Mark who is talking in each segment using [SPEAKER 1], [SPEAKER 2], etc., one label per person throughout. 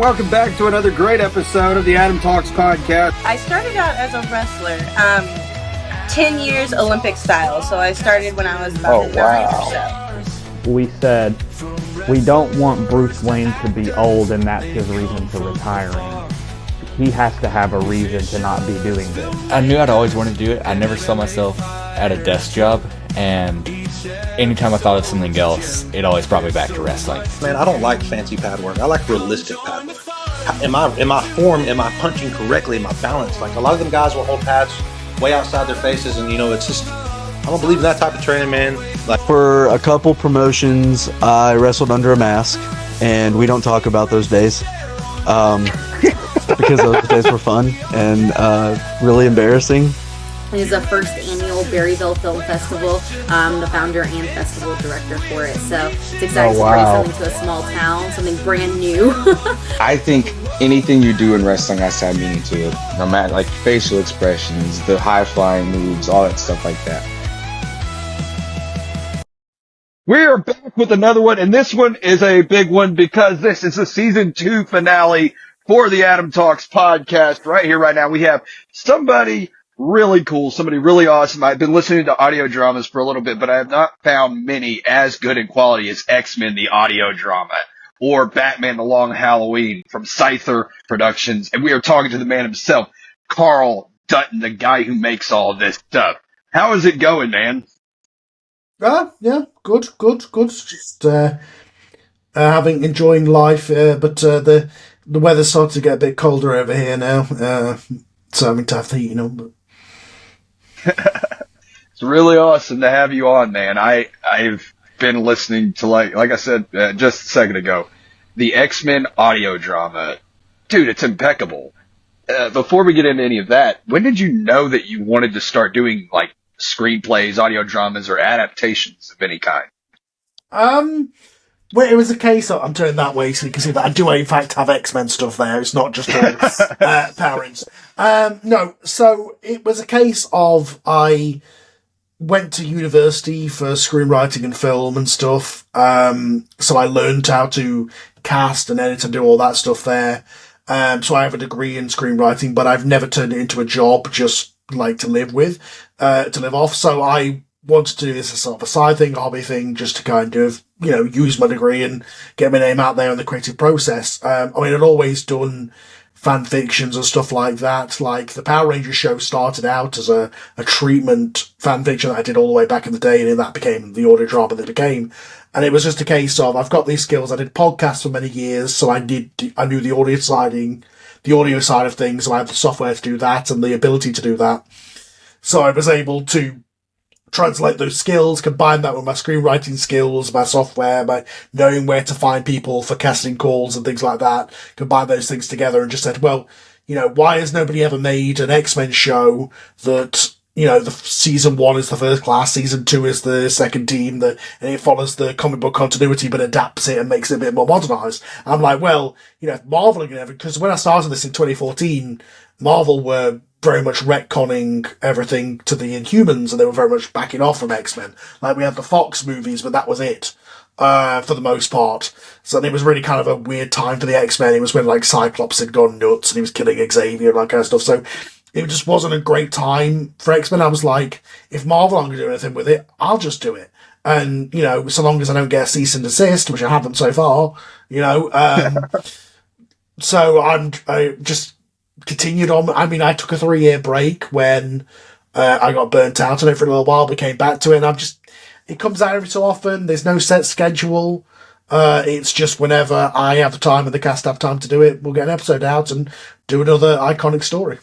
[SPEAKER 1] Welcome back to another great episode of the Adam Talks Podcast.
[SPEAKER 2] I started out as a wrestler, 10 years Olympic style, so I started when I was about 9 or so.
[SPEAKER 3] We said we don't want Bruce Wayne to be old and that's his reason for retiring. He has to have a reason to not be doing this.
[SPEAKER 4] I knew I'd always wanted to do it. I never saw myself at a desk job, and anytime I thought of something else, it always brought me back to wrestling.
[SPEAKER 5] Man, I don't like fancy pad work. I like realistic pad work. Am I formed? Am I punching correctly? Am I balanced? Like, a lot of them guys will hold pads way outside their faces, and it's just, I don't believe in that type of training, man. Like,
[SPEAKER 6] for a couple promotions, I wrestled under a mask, and we don't talk about those days. Because those days were fun and really embarrassing.
[SPEAKER 7] It is the first annual Berryville Film Festival. I'm the founder and festival director for it. So it's exciting to bring something to a small town, something brand new.
[SPEAKER 8] I think anything you do in wrestling has to have meaning to it. No matter, like, facial expressions, the high-flying moves, all that stuff like that.
[SPEAKER 1] We are back with another one, and this one is a big one because this is the season 2 finale for the Adam Talks Podcast. Right here, right now, we have somebody really cool, somebody really awesome. I've been listening to audio dramas for a little bit, but I have not found many as good in quality as X-Men, the audio drama, or Batman, the Long Halloween from Scyther Productions. And we are talking to the man himself, Karl Dutton, the guy who makes all this stuff. How is it going, man?
[SPEAKER 9] Yeah, good. Just enjoying life, but the weather's starting to get a bit colder over here now. So having to have the heating on. But
[SPEAKER 1] it's really awesome to have you on, man. I've been listening to, like I said just a second ago, the X-Men audio drama. Dude, it's impeccable. Before we get into any of that, when did you know that you wanted to start doing, like, screenplays, audio dramas, or adaptations of any kind?
[SPEAKER 9] Well, it was a case of, I'm doing that way so you can see that I do in fact have X-Men stuff there. It's not just all parents. No, so it was a case of I went to university for screenwriting and film and stuff. So I learned how to cast and edit and do all that stuff there. So I have a degree in screenwriting, but I've never turned it into a job, just like to live off. So I wanted to do this as sort of a side thing, a hobby thing, just to kind of, use my degree and get my name out there in the creative process. I'd always done fan fictions and stuff like that. Like, the Power Rangers show started out as a treatment fan fiction that I did all the way back in the day, and then that became the audio drama that it became. And it was just a case of, I've got these skills. I did podcasts for many years, so I knew the audio side of things, so I had the software to do that and the ability to do that. So I was able to translate those skills, combine that with my screenwriting skills, my software, my knowing where to find people for casting calls and things like that, combine those things together and just said, well, why has nobody ever made an X-Men show that, the season 1 is the first class, season 2 is the second team, and it follows the comic book continuity but adapts it and makes it a bit more modernised. I'm like, well, if Marvel are going to, because when I started this in 2014, Marvel were very much retconning everything to the Inhumans, and they were very much backing off from X-Men. Like, we had the Fox movies, but that was it, for the most part. So it was really kind of a weird time for the X-Men. It was when, like, Cyclops had gone nuts, and he was killing Xavier and that kind of stuff. So it just wasn't a great time for X-Men. I was like, if Marvel aren't going to do anything with it, I'll just do it. And, so long as I don't get a cease and desist, which I haven't so far, so I just continued on. I took a 3-year break when I got burnt out on it for a little while, but came back to it, and it comes out every so often. There's no set schedule. It's just whenever I have the time and the cast have time to do it, we'll get an episode out and do another iconic story.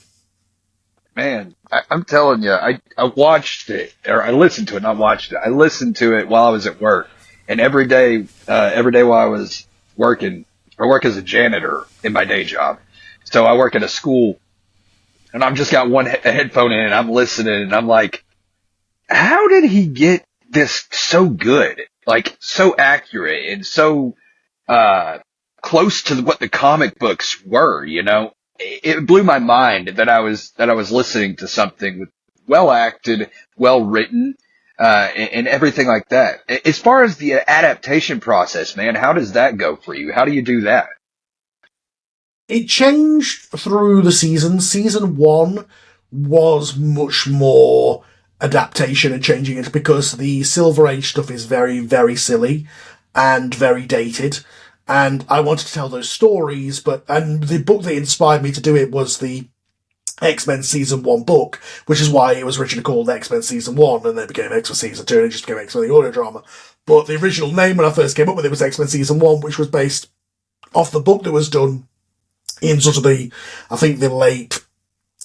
[SPEAKER 1] Man, I'm telling you, I watched it, or I listened to it, not watched it. I listened to it while I was at work, and every day while I was working, I work as a janitor in my day job. So I work at a school, and I've just got one headphone in, and I'm listening, and I'm like, how did he get this so good? Like, so accurate and so close to what the comic books were, It blew my mind that I was listening to something with well acted, well written, and everything like that. As far as the adaptation process, man, how does that go for you? How do you do that?
[SPEAKER 9] It changed through the season. Season 1 was much more adaptation and changing it because the Silver Age stuff is very, very silly and very dated. And I wanted to tell those stories, and the book that inspired me to do it was the X-Men Season 1 book, which is why it was originally called X-Men Season 1, and then it became X-Men Season 2, and it just became X-Men the audio drama. But the original name when I first came up with it was X-Men Season 1, which was based off the book that was done in sort of late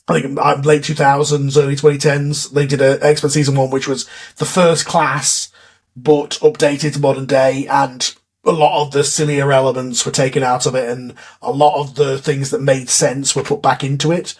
[SPEAKER 9] 2000s, early 2010s. They did a X-Men Season 1, which was the first class, but updated to modern day, and a lot of the sillier elements were taken out of it, and a lot of the things that made sense were put back into it.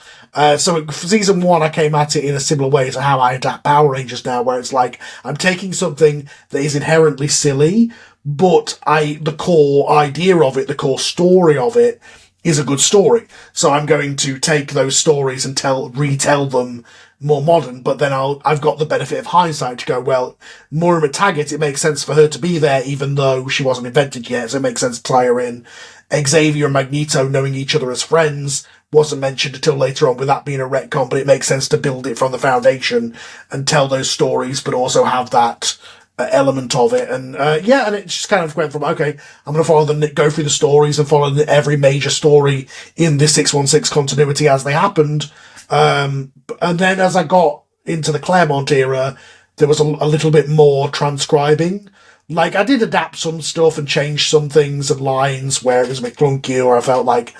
[SPEAKER 9] So for Season 1, I came at it in a similar way to how I adapt Power Rangers now, where it's like, I'm taking something that is inherently silly, but the core idea of it, the core story of it, is a good story. So I'm going to take those stories and retell them more modern, but then I've got the benefit of hindsight to go, well, Moira McTaggart, it makes sense for her to be there even though she wasn't invented yet, so it makes sense to tie her in. Xavier and Magneto knowing each other as friends wasn't mentioned until later on, with that being a retcon, but it makes sense to build it from the foundation and tell those stories, but also have that element of it. And and it just kind of went from, okay, I'm going to follow them, go through the stories and follow every major story in this 616 continuity as they happened. And then as I got into the Claremont era, there was a little bit more transcribing. Like, I did adapt some stuff and change some things and lines where it was a bit clunky, or I felt like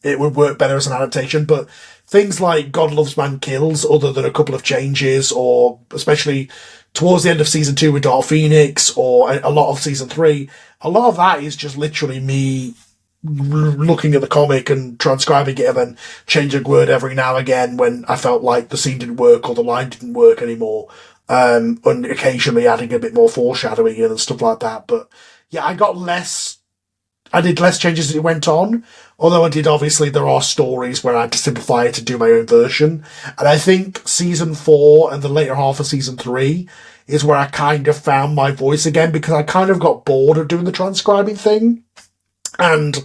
[SPEAKER 9] it would work better as an adaptation, but things like God Loves Man Kills, other than a couple of changes, or especially towards the end of Season 2 with Dark Phoenix, or a lot of Season 3, a lot of that is just literally me looking at the comic and transcribing it and then changing a word every now and again when I felt like the scene didn't work or the line didn't work anymore, and occasionally adding a bit more foreshadowing in and stuff like that. But yeah, I did less changes as it went on, although obviously there are stories where I had to simplify it to do my own version. And I think Season 4 and the later half of Season 3 is where I kind of found my voice again, because I kind of got bored of doing the transcribing thing. And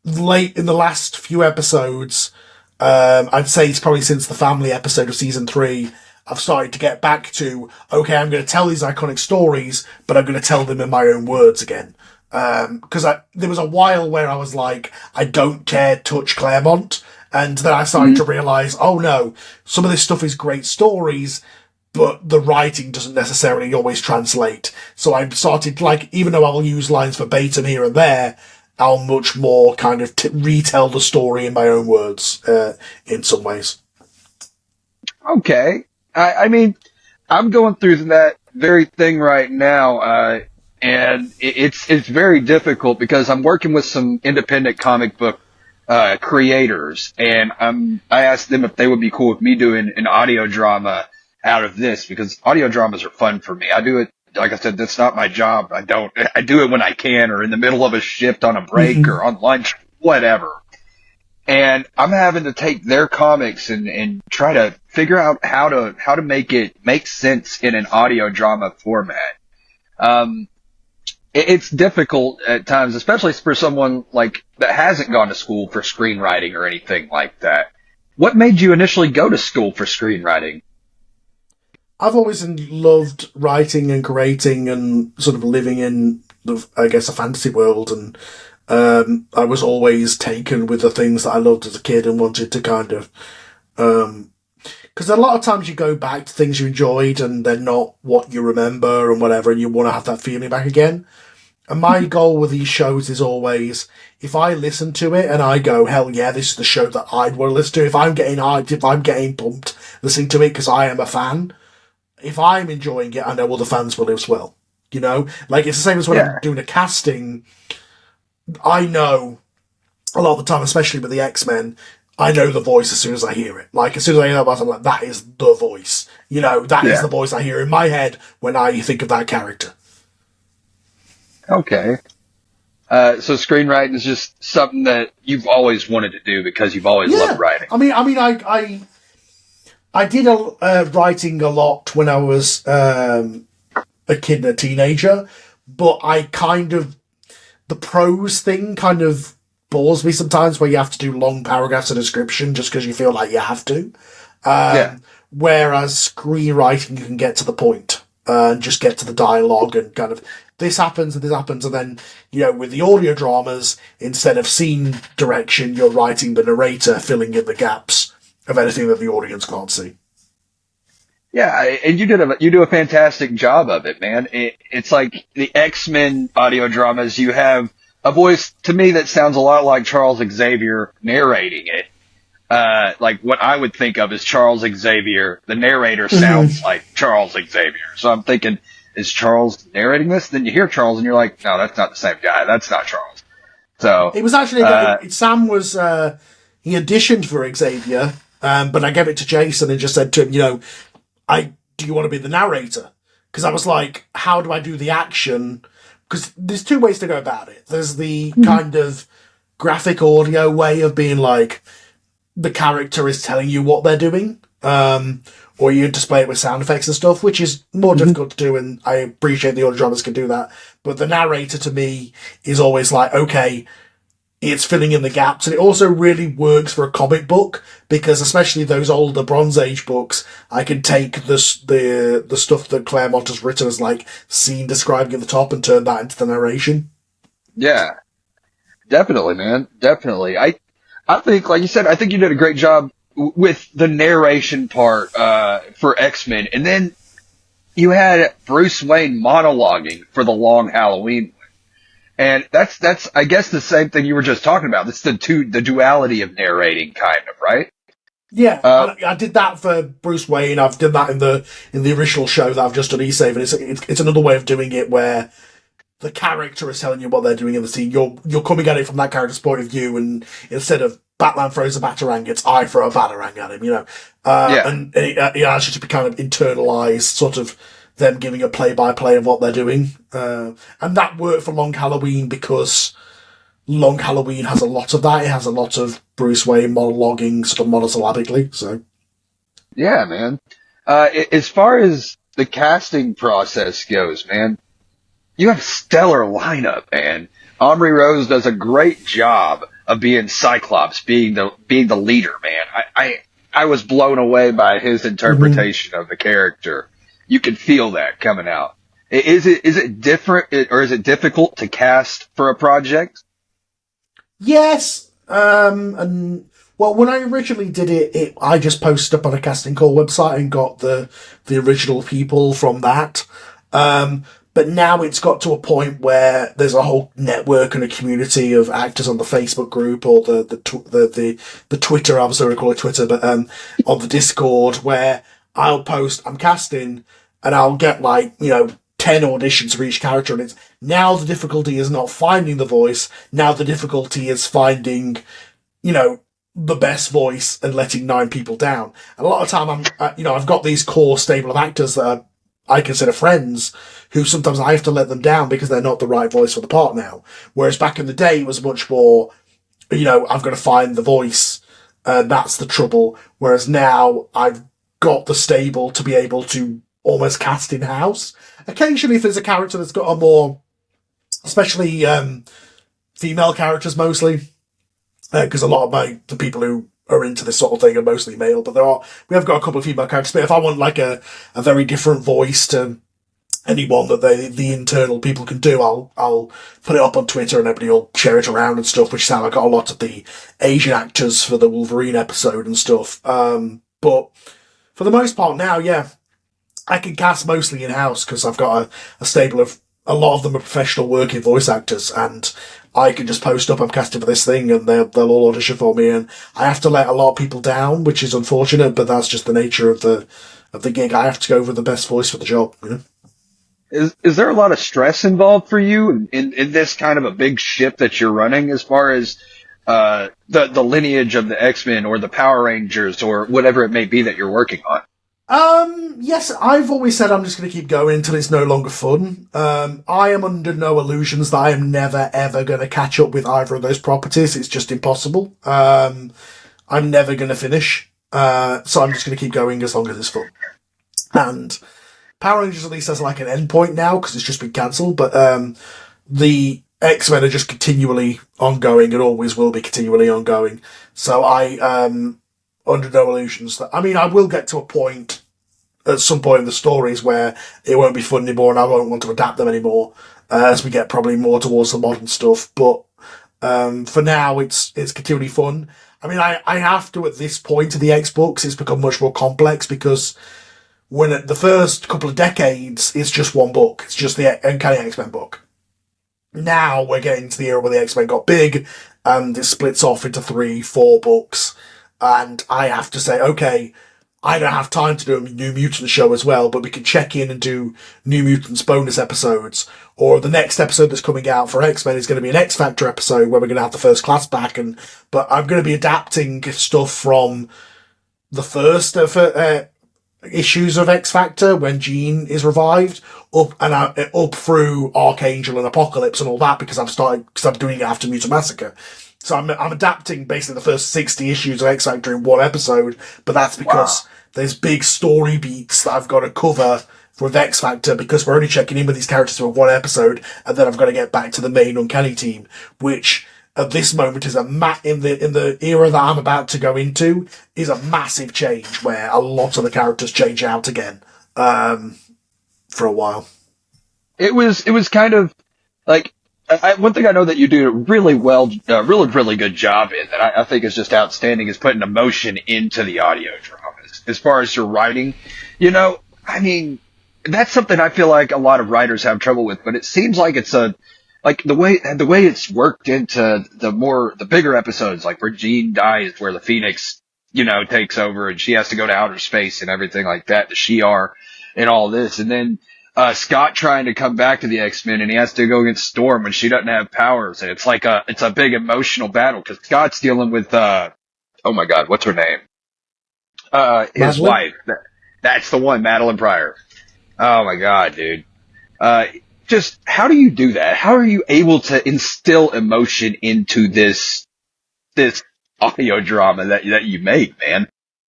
[SPEAKER 9] late in the last few episodes, I'd say it's probably since the family episode of Season 3, I've started to get back to, okay, I'm going to tell these iconic stories, but I'm going to tell them in my own words again. Because there was a while where I was like, I don't dare touch Claremont, and then I started to realise, oh no, some of this stuff is great stories, but the writing doesn't necessarily always translate. So I started, like, even though I'll use lines verbatim here and there, I'll much more kind of retell the story in my own words, in some ways.
[SPEAKER 1] Okay. I mean, I'm going through that very thing right now, and it's very difficult because I'm working with some independent comic book creators, and I asked them if they would be cool with me doing an audio drama out of this, because audio dramas are fun for me. I do it, like I said, that's not my job. I do it when I can, or in the middle of a shift on a break or on lunch, whatever. And I'm having to take their comics and try to figure out how to make it make sense in an audio drama format. It's difficult at times, especially for someone like that hasn't gone to school for screenwriting or anything like that. What made you initially go to school for screenwriting?
[SPEAKER 9] I've always loved writing and creating and sort of living in, I guess, a fantasy world, and I was always taken with the things that I loved as a kid and wanted to kind of, because a lot of times you go back to things you enjoyed and they're not what you remember and whatever, and you want to have that feeling back again. And my goal with these shows is always, if I listen to it and I go, hell yeah, this is the show that I'd want to listen to, if I'm getting hyped, if I'm getting pumped listening to it because I am a fan, if I'm enjoying it, I know all the fans will as well. You know? Like, it's the same as when I'm doing a casting. I know a lot of the time, especially with the X-Men, I know the voice as soon as I hear it. Like, as soon as I hear that voice, I'm like, that is the voice. You know, that is the voice I hear in my head when I think of that character.
[SPEAKER 1] Okay. So screenwriting is just something that you've always wanted to do because you've always loved writing.
[SPEAKER 9] I did writing a lot when I was a kid and a teenager, but I kind of, the prose thing kind of bores me sometimes, where you have to do long paragraphs of description just because you feel like you have to. Whereas screenwriting, you can get to the point and just get to the dialogue and kind of this happens and this happens, and then, you know, with the audio dramas, instead of scene direction, you're writing the narrator filling in the gaps of anything that the audience can't see.
[SPEAKER 1] Yeah, and you do a fantastic job of it, man. It's like the X-Men audio dramas. You have a voice to me that sounds a lot like Charles Xavier narrating it. Like what I would think of as Charles Xavier, the narrator sounds like Charles Xavier. So I'm thinking, is Charles narrating this? Then you hear Charles and you're like, no, that's not the same guy. That's not Charles. So
[SPEAKER 9] it was actually Sam was he auditioned for Xavier, but I gave it to Jason and just said to him, you know, do you want to be the narrator? Because I was like, how do I do the action? Because there's two ways to go about it. There's the kind of graphic audio way of being like, the character is telling you what they're doing, or you display it with sound effects and stuff, which is more difficult to do, and I appreciate the audio dramas can do that. But the narrator, to me, is always like, okay, it's filling in the gaps, and it also really works for a comic book, because especially those older Bronze Age books, I can take the stuff that Claremont has written as like scene describing at the top and turn that into the narration.
[SPEAKER 1] Yeah, definitely, man. Definitely. I think, like you said, I think you did a great job with the narration part for X-Men. And then you had Bruce Wayne monologuing for the Long Halloween one. And that's I guess the same thing you were just talking about. It's the duality of narrating, kind of, right?
[SPEAKER 9] Yeah, I did that for Bruce Wayne. I've done that in the original show that I've just done E-Save, and it's another way of doing it where the character is telling you what they're doing in the scene. You're coming at it from that character's point of view, and instead of Batman throws a batarang, it's I throw a batarang at him, you know. And it actually to be kind of internalized, sort of them giving a play-by-play of what they're doing. And that worked for Long Halloween because Long Halloween has a lot of that. It has a lot of Bruce Wayne monologuing sort of monosyllabically, so.
[SPEAKER 1] Yeah, man. As far as the casting process goes, man, you have a stellar lineup, man. Omri Rose does a great job of being Cyclops, being the leader, man. I was blown away by his interpretation of the character. You can feel that coming out. Is it different, or is it difficult to cast for a project?
[SPEAKER 9] Yes. And well, when I originally did it, I just posted up on a casting call website and got the original people from that. But now it's got to a point where there's a whole network and a community of actors on the Facebook group or the Twitter, I was going to call it Twitter, but on the Discord, where I'll post, I'm casting, and I'll get 10 auditions for each character, and it's now the difficulty is not finding the voice, now the difficulty is finding, the best voice and letting 9 people down. And a lot of time I've got these core stable of actors that I consider friends, who sometimes I have to let them down because they're not the right voice for the part now. Whereas back in the day, it was much more, I've got to find the voice, and that's the trouble. Whereas now, I've got the stable to be able to almost cast in-house. Occasionally, if there's a character that's got a more, especially female characters mostly, because a lot of the people who are into this sort of thing are mostly male, but we have got a couple of female characters. But if I want a very different voice to anyone that the internal people can do, I'll put it up on Twitter and everybody will share it around and stuff, which is how I got a lot of the Asian actors for the Wolverine episode and stuff. But for the most part now, yeah, I can cast mostly in-house because I've got a stable of, a lot of them are professional working voice actors, and I can just post up, I'm casting for this thing, and they'll all audition for me, and I have to let a lot of people down, which is unfortunate, but that's just the nature of the gig. I have to go with the best voice for the job,
[SPEAKER 1] Is there a lot of stress involved for you in this kind of a big ship that you're running, as far as the lineage of the X-Men or the Power Rangers or whatever it may be that you're working on?
[SPEAKER 9] Yes, I've always said I'm just going to keep going until it's no longer fun. I am under no illusions that I am never, ever going to catch up with either of those properties. It's just impossible. I'm never going to finish. So I'm just going to keep going as long as it's fun. And Power Rangers at least has an end point now because it's just been cancelled. But the X-Men are just continually ongoing and always will be continually ongoing. So I under no illusions that, I mean, I will get to a point at some point in the stories where it won't be fun anymore and I won't want to adapt them anymore as we get probably more towards the modern stuff. But for now, it's continually fun. I mean, I have to, at this point of the X books, it's become much more complex because when at the first couple of decades, it's just one book. It's just the Uncanny X-Men book. Now we're getting to the era where the X-Men got big and it splits off into 3-4 books. And I have to say, okay, I don't have time to do a New Mutants show as well, but we can check in and do New Mutants bonus episodes. Or the next episode that's coming out for X-Men is going to be an X Factor episode where we're going to have the first class back. But I'm going to be adapting stuff from the first issues of X Factor when Jean is revived up through Archangel and Apocalypse and all that because I'm doing it after Mutant Massacre. So I'm adapting basically the first 60 issues of X Factor in one episode, but that's because there's big story beats that I've got to cover with X Factor because we're only checking in with these characters for one episode, and then I've got to get back to the main Uncanny team, which at this moment is in the era that I'm about to go into is a massive change where a lot of the characters change out again for a while.
[SPEAKER 1] It was kind of like one thing I know that you do really well, really good job in that I think is just outstanding is putting emotion into the audio dramas. As far as your writing, I mean, that's something I feel like a lot of writers have trouble with, but it seems like it's like the way it's worked into the bigger episodes, like where Jean dies, where the Phoenix, takes over and she has to go to outer space and everything like that, the Shi'ar and all this. And then, Scott trying to come back to the X-Men and he has to go against Storm when she doesn't have powers. And it's like it's a big emotional battle because Scott's dealing with, oh my God, what's her name? His wife. That's the one, Madeline Pryor. Oh my God, dude. Just how do you do that? How are you able to instill emotion into this audio drama that you make, man?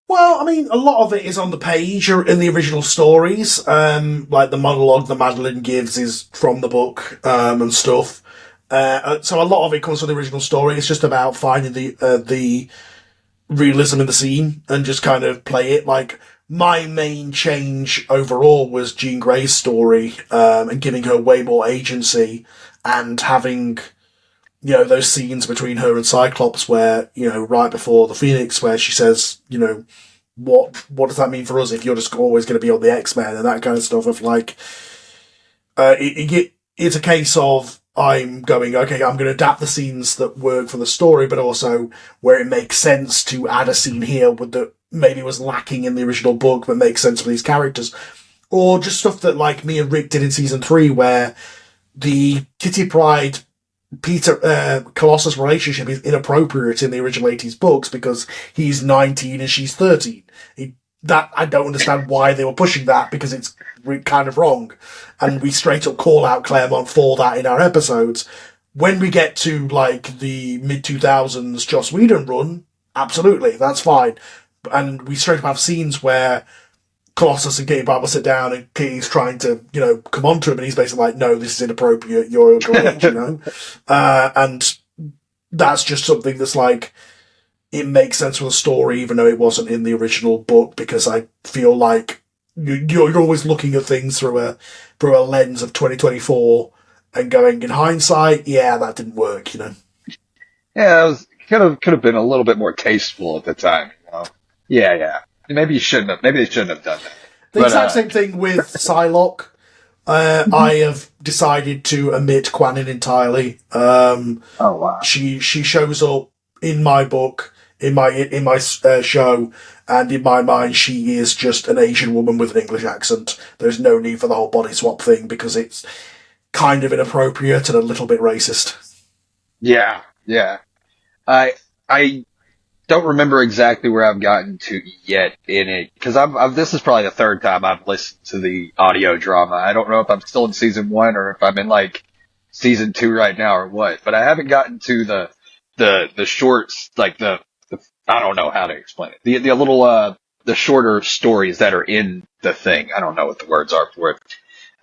[SPEAKER 9] Well, I mean, a lot of it is on the page or in the original stories. Like the monologue that Madeline gives is from the book and stuff. So a lot of it comes from the original story. It's just about finding the realism in the scene and just kind of play it. Like my main change overall was Jean Grey's story and giving her way more agency and having those scenes between her and Cyclops where, right before the Phoenix where she says, what does that mean for us if you're just always going to be on the X-Men and that kind of stuff of like, it's a case of I'm going, okay, I'm going to adapt the scenes that work for the story, but also where it makes sense to add a scene here that maybe was lacking in the original book, but makes sense for these characters. Or just stuff that like me and Rick did in season 3 where the Kitty Pryde Peter Colossus relationship is inappropriate in the original 80s books because he's 19 and she's 13. That I don't understand why they were pushing that because it's kind of wrong, and we straight up call out Claremont for that in our episodes. When we get to like the mid 2000s Joss Whedon run, absolutely that's fine, and we straight up have scenes where Colossus and Kitty Pryde will sit down and Kitty's trying to, come on to him and he's basically like, no, this is inappropriate, you're underage, and that's just something that's like, it makes sense for the story even though it wasn't in the original book because I feel like you're always looking at things through a lens of 2024 and going, in hindsight, yeah, that didn't work,
[SPEAKER 1] Yeah, it was could have been a little bit more tasteful at the time, Yeah. Maybe they shouldn't have done that.
[SPEAKER 9] The exact same thing with Psylocke. I have decided to omit Quanin entirely.
[SPEAKER 1] Oh wow.
[SPEAKER 9] She shows up in my book, in my show, and in my mind, she is just an Asian woman with an English accent. There's no need for the whole body swap thing because it's kind of inappropriate and a little bit racist.
[SPEAKER 1] Yeah. I don't remember exactly where I've gotten to yet in it because this is probably the third time I've listened to the audio drama. I don't know if I'm still in season 1 or if I'm in like season 2 right now or what, but I haven't gotten to the shorts, like the I don't know how to explain it. The little the shorter stories that are in the thing. I don't know what the words are for it.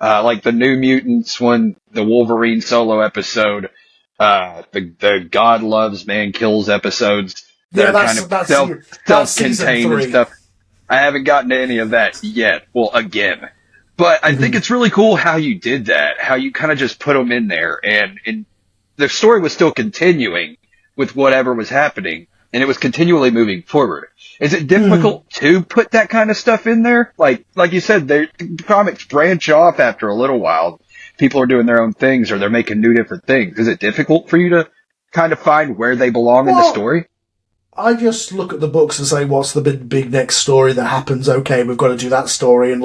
[SPEAKER 1] Like the New Mutants one, the Wolverine solo episode, the God Loves, Man Kills episodes that are kind of
[SPEAKER 9] that's season
[SPEAKER 1] self-contained and
[SPEAKER 9] 3.
[SPEAKER 1] stuff. I haven't gotten to any of that yet. Well, again. But I
[SPEAKER 9] Mm-hmm.
[SPEAKER 1] think it's really cool how you did that, how you kind of just put them in there, and the story was still continuing with whatever was happening, and it was continually moving forward. Is it difficult to put that kind of stuff in there? Like you said, the comics branch off after a little while. People are doing their own things, or they're making new different things. Is it difficult for you to kind of find where they belong in the story?
[SPEAKER 9] I just look at the books and say, what's the big next story that happens? Okay, we've got to do that story, and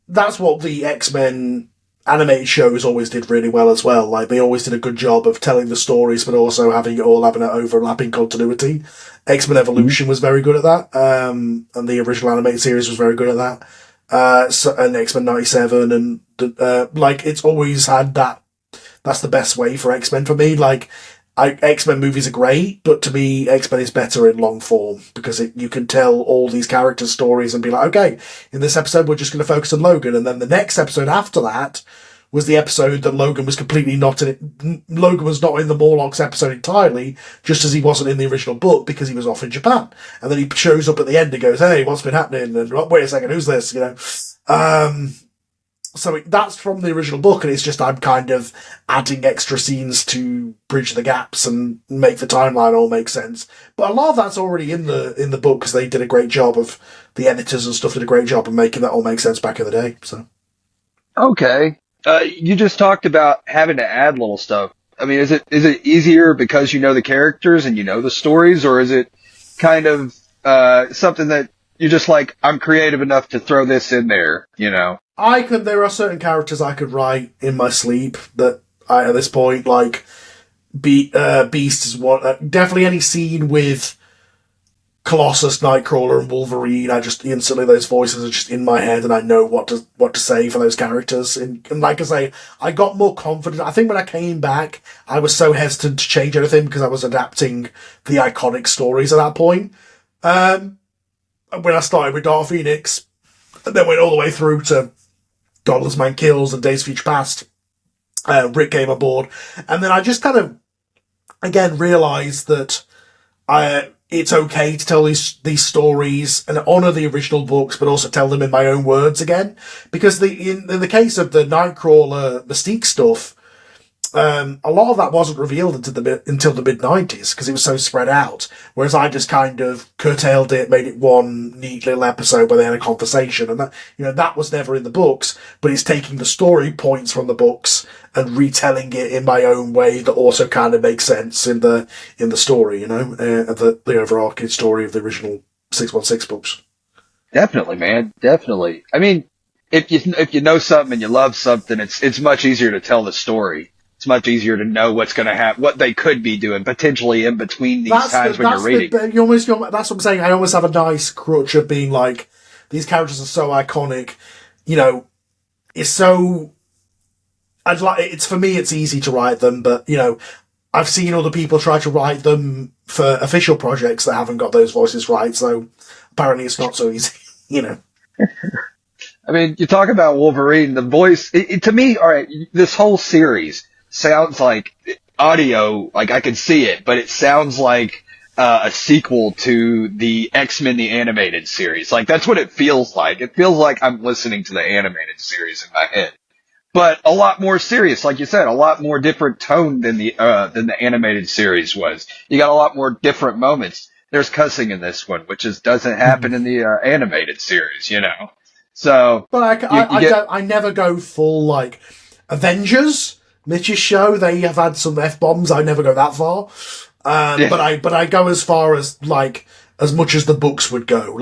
[SPEAKER 9] that's what the X-Men animated shows always did really well as well. Like, they always did a good job of telling the stories, but also having an overlapping continuity. X-Men Evolution was very good at that, and the original animated series was very good at that. And X-Men 97, and it's always had that. That's the best way for X-Men for me. X-Men movies are great, but to me, X-Men is better in long form because you can tell all these characters' stories and be like, okay, in this episode, we're just going to focus on Logan. And then the next episode after that was the episode that Logan was completely not in it. Logan was not in the Morlocks episode entirely, just as he wasn't in the original book because he was off in Japan. And then he shows up at the end and goes, hey, what's been happening? And wait a second, who's this? So that's from the original book, and it's just I'm kind of adding extra scenes to bridge the gaps and make the timeline all make sense. But a lot of that's already in the book because they did a great job of the editors and stuff did a great job of making that all make sense back in the day. So
[SPEAKER 1] Okay, you just talked about having to add little stuff. I mean, is it easier because you know the characters and you know the stories, or is it kind of something that you're just like, I'm creative enough to throw this in there,
[SPEAKER 9] there are certain characters I could write in my sleep that at this point, Beast is one. Definitely any scene with Colossus, Nightcrawler, and Wolverine, I just instantly, those voices are just in my head and I know what to say for those characters. And like I say, I got more confident. I think when I came back, I was so hesitant to change anything because I was adapting the iconic stories at that point. When I started with Dark Phoenix, and then went all the way through to Godless Man Kills and Days of Future Past, Rick came aboard. And then I just kind of, again, realised that it's okay to tell these stories and honour the original books, but also tell them in my own words again. Because in the case of the Nightcrawler Mystique stuff, a lot of that wasn't revealed until the mid-90s because it was so spread out. Whereas I just kind of curtailed it, made it one neat little episode where they had a conversation, and that was never in the books. But it's taking the story points from the books and retelling it in my own way that also kind of makes sense in the story, the overarching story of the original 616 books.
[SPEAKER 1] Definitely, man. Definitely. I mean, if you know something and you love something, it's much easier to tell the story. It's much easier to know what's going to happen, what they could be doing potentially in between these times when you're reading.
[SPEAKER 9] That's what I'm saying. I almost have a nice crutch of being like, these characters are so iconic. It's so. For me, it's easy to write them, but I've seen other people try to write them for official projects that haven't got those voices right. So apparently, it's not so easy.
[SPEAKER 1] I mean, you talk about Wolverine, the voice. To me, all right, this whole series sounds like audio, like I can see it, but it sounds like a sequel to the X-Men the Animated Series. Like, that's what it feels like. It feels like I'm listening to the animated series in my head. But a lot more serious, like you said, a lot more different tone than the animated series was. You got a lot more different moments. There's cussing in this one, which doesn't happen in the animated series, So,
[SPEAKER 9] but I never go full Avengers. Mitch's show, they have had some F-bombs. I never go that far. But I go as far as as much as the books would go.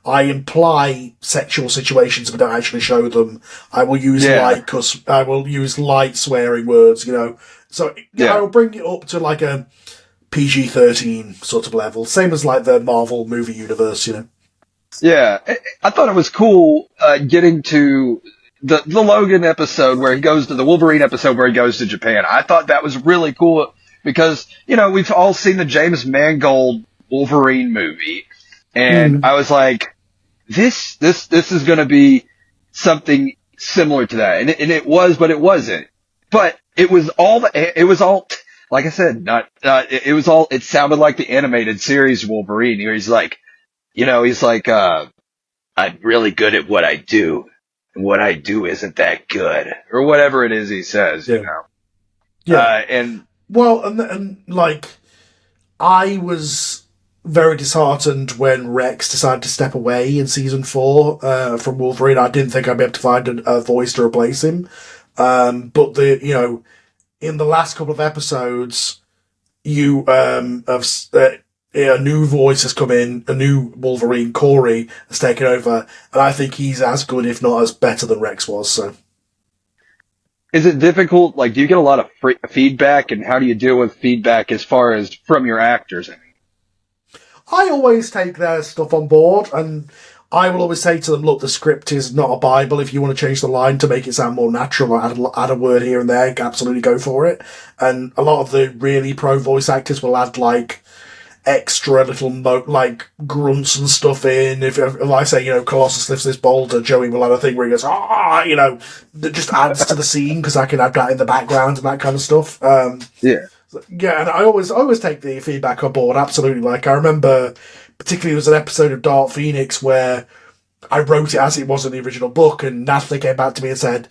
[SPEAKER 9] I imply sexual situations but don't actually show them. I will use I will use light swearing words, So I will bring it up to a PG-13 sort of level. Same as the Marvel movie universe,
[SPEAKER 1] Yeah, I thought it was cool getting to the Logan episode where he goes to the Wolverine episode where he goes to Japan. I thought that was really cool because, we've all seen the James Mangold Wolverine movie, and I was like, this is going to be something similar to that. And it was, but it wasn't. but it was all, like I said, not, it sounded like the animated series Wolverine. He's like, I'm really good at what I do. And what I do isn't that good. Or whatever it is he says,
[SPEAKER 9] Yeah.
[SPEAKER 1] you know.
[SPEAKER 9] Yeah. Well, and like, I was very disheartened when Rex decided to step away in season 4 from Wolverine. I didn't think I'd be able to find a voice to replace him. But in the last couple of episodes, a new voice has come in, a new Wolverine, Corey, has taken over, and I think he's as good, if not as better than Rex was. So,
[SPEAKER 1] is it difficult? Like, do you get a lot of feedback, and how do you deal with feedback as far as from your actors?
[SPEAKER 9] I always take their stuff on board, and I will always say to them, look, the script is not a Bible. If you want to change the line to make it sound more natural or add a word here and there, absolutely go for it. And a lot of the really pro voice actors will add, like, extra little grunts and stuff in. If I say, Colossus lifts this boulder, Joey will have a thing where he goes, that just adds to the scene because I can have that in the background and that kind of stuff.
[SPEAKER 1] Yeah,
[SPEAKER 9] and I always take the feedback on board. Absolutely. Like, I remember particularly there was an episode of Dark Phoenix where I wrote it as it was in the original book, and Natalie came back to me and said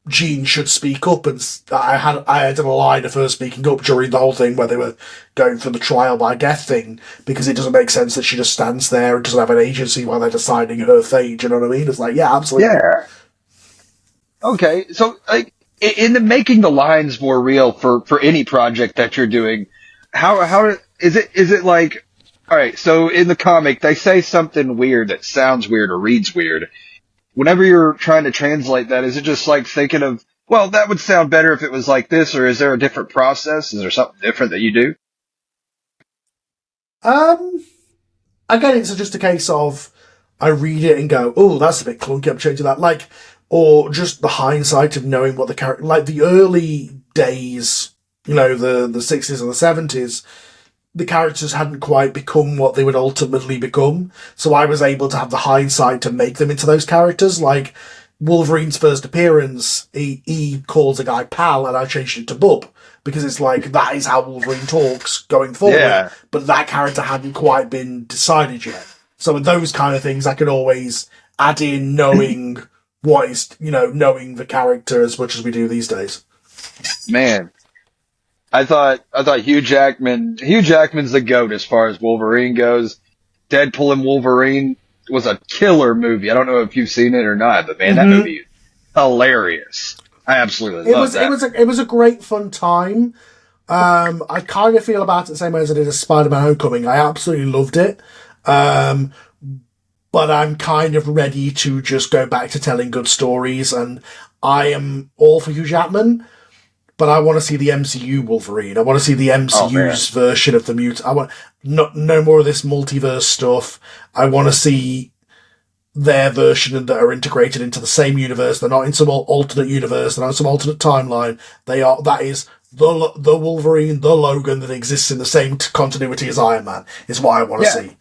[SPEAKER 9] Jean should speak up, and I had a line of her speaking up during the whole thing where they were going through the trial by death thing, because it doesn't make sense that she just stands there and doesn't have an agency while they're deciding her fate. You know what I mean? It's like, yeah, absolutely.
[SPEAKER 1] Yeah. Okay, so like in the making the lines more real for any project that you're doing, how is it like? All right, so in the comic they say something weird that sounds weird or reads weird. Whenever you're trying to translate that, is it just like thinking of, well, that would sound better if it was like this, or is there a different process? Is there something different that you do?
[SPEAKER 9] Again, it's just a case of I read it and go, oh, that's a bit clunky, I'm changing that. Like, or just the hindsight of knowing what the character, like the early days, the 60s and the 70s, the characters hadn't quite become what they would ultimately become. So I was able to have the hindsight to make them into those characters. Like Wolverine's first appearance, he calls a guy pal, and I changed it to bub, because it's like, that is how Wolverine talks going forward. Yeah. But that character hadn't quite been decided yet. So with those kind of things, I could always add in knowing what is, knowing the character as much as we do these days.
[SPEAKER 1] Man. I thought Hugh Jackman's the GOAT as far as Wolverine goes. Deadpool and Wolverine was a killer movie. I don't know if you've seen it or not, but man, that movie is hilarious. I absolutely love that.
[SPEAKER 9] It was a great fun time. I kind of feel about it the same way as I did as Spider-Man Homecoming. I absolutely loved it. But I'm kind of ready to just go back to telling good stories, and I am all for Hugh Jackman. But I want to see the MCU Wolverine. I want to see the MCU's version of the mutant. I want no more of this multiverse stuff. I want to see their version that are integrated into the same universe. They're not in some alternate universe. They're not in some alternate timeline. That is the Wolverine, the Logan that exists in the same continuity as Iron Man. Is what I want to see.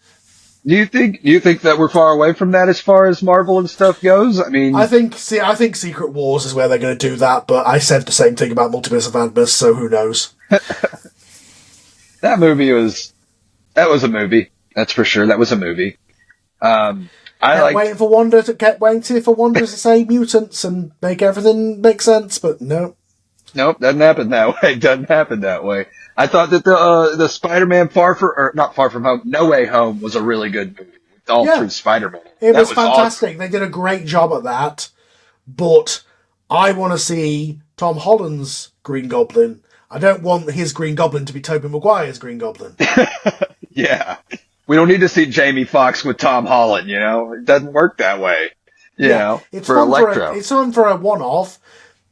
[SPEAKER 1] Do you think that we're far away from that as far as Marvel and stuff goes? I mean,
[SPEAKER 9] I think Secret Wars is where they're going to do that, but I said the same thing about Multiverse of Madness, so who knows?
[SPEAKER 1] That was a movie. That's for sure. That was a movie.
[SPEAKER 9] Kept waiting for Wanda to say mutants and make everything make sense, but no.
[SPEAKER 1] Nope, doesn't happen that way. I thought that the Spider-Man Not Far From Home, No Way Home was a really good movie. All through Spider-Man.
[SPEAKER 9] It was fantastic. Awesome. They did a great job at that. But I want to see Tom Holland's Green Goblin. I don't want his Green Goblin to be Tobey Maguire's Green Goblin.
[SPEAKER 1] Yeah. We don't need to see Jamie Foxx with Tom Holland, It doesn't work that way.
[SPEAKER 9] It's for Electro. It's fun for a one-off,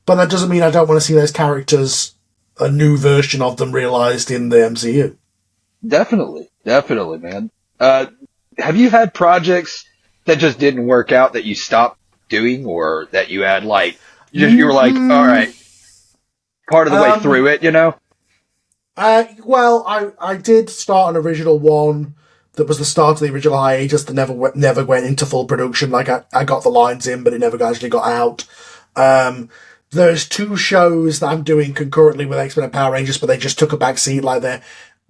[SPEAKER 9] but that doesn't mean I don't want to see those characters, a new version of them realized in the MCU.
[SPEAKER 1] Definitely, man. Have you had projects that just didn't work out that you stopped doing, or that you had you were like, all right, part of the way through it,
[SPEAKER 9] Well, I did start an original one that was the start of the original hiatus that never went into full production. Like I got the lines in, but it never actually got out. there's two shows that I'm doing concurrently with X-Men and Power Rangers, but they just took a back seat, like their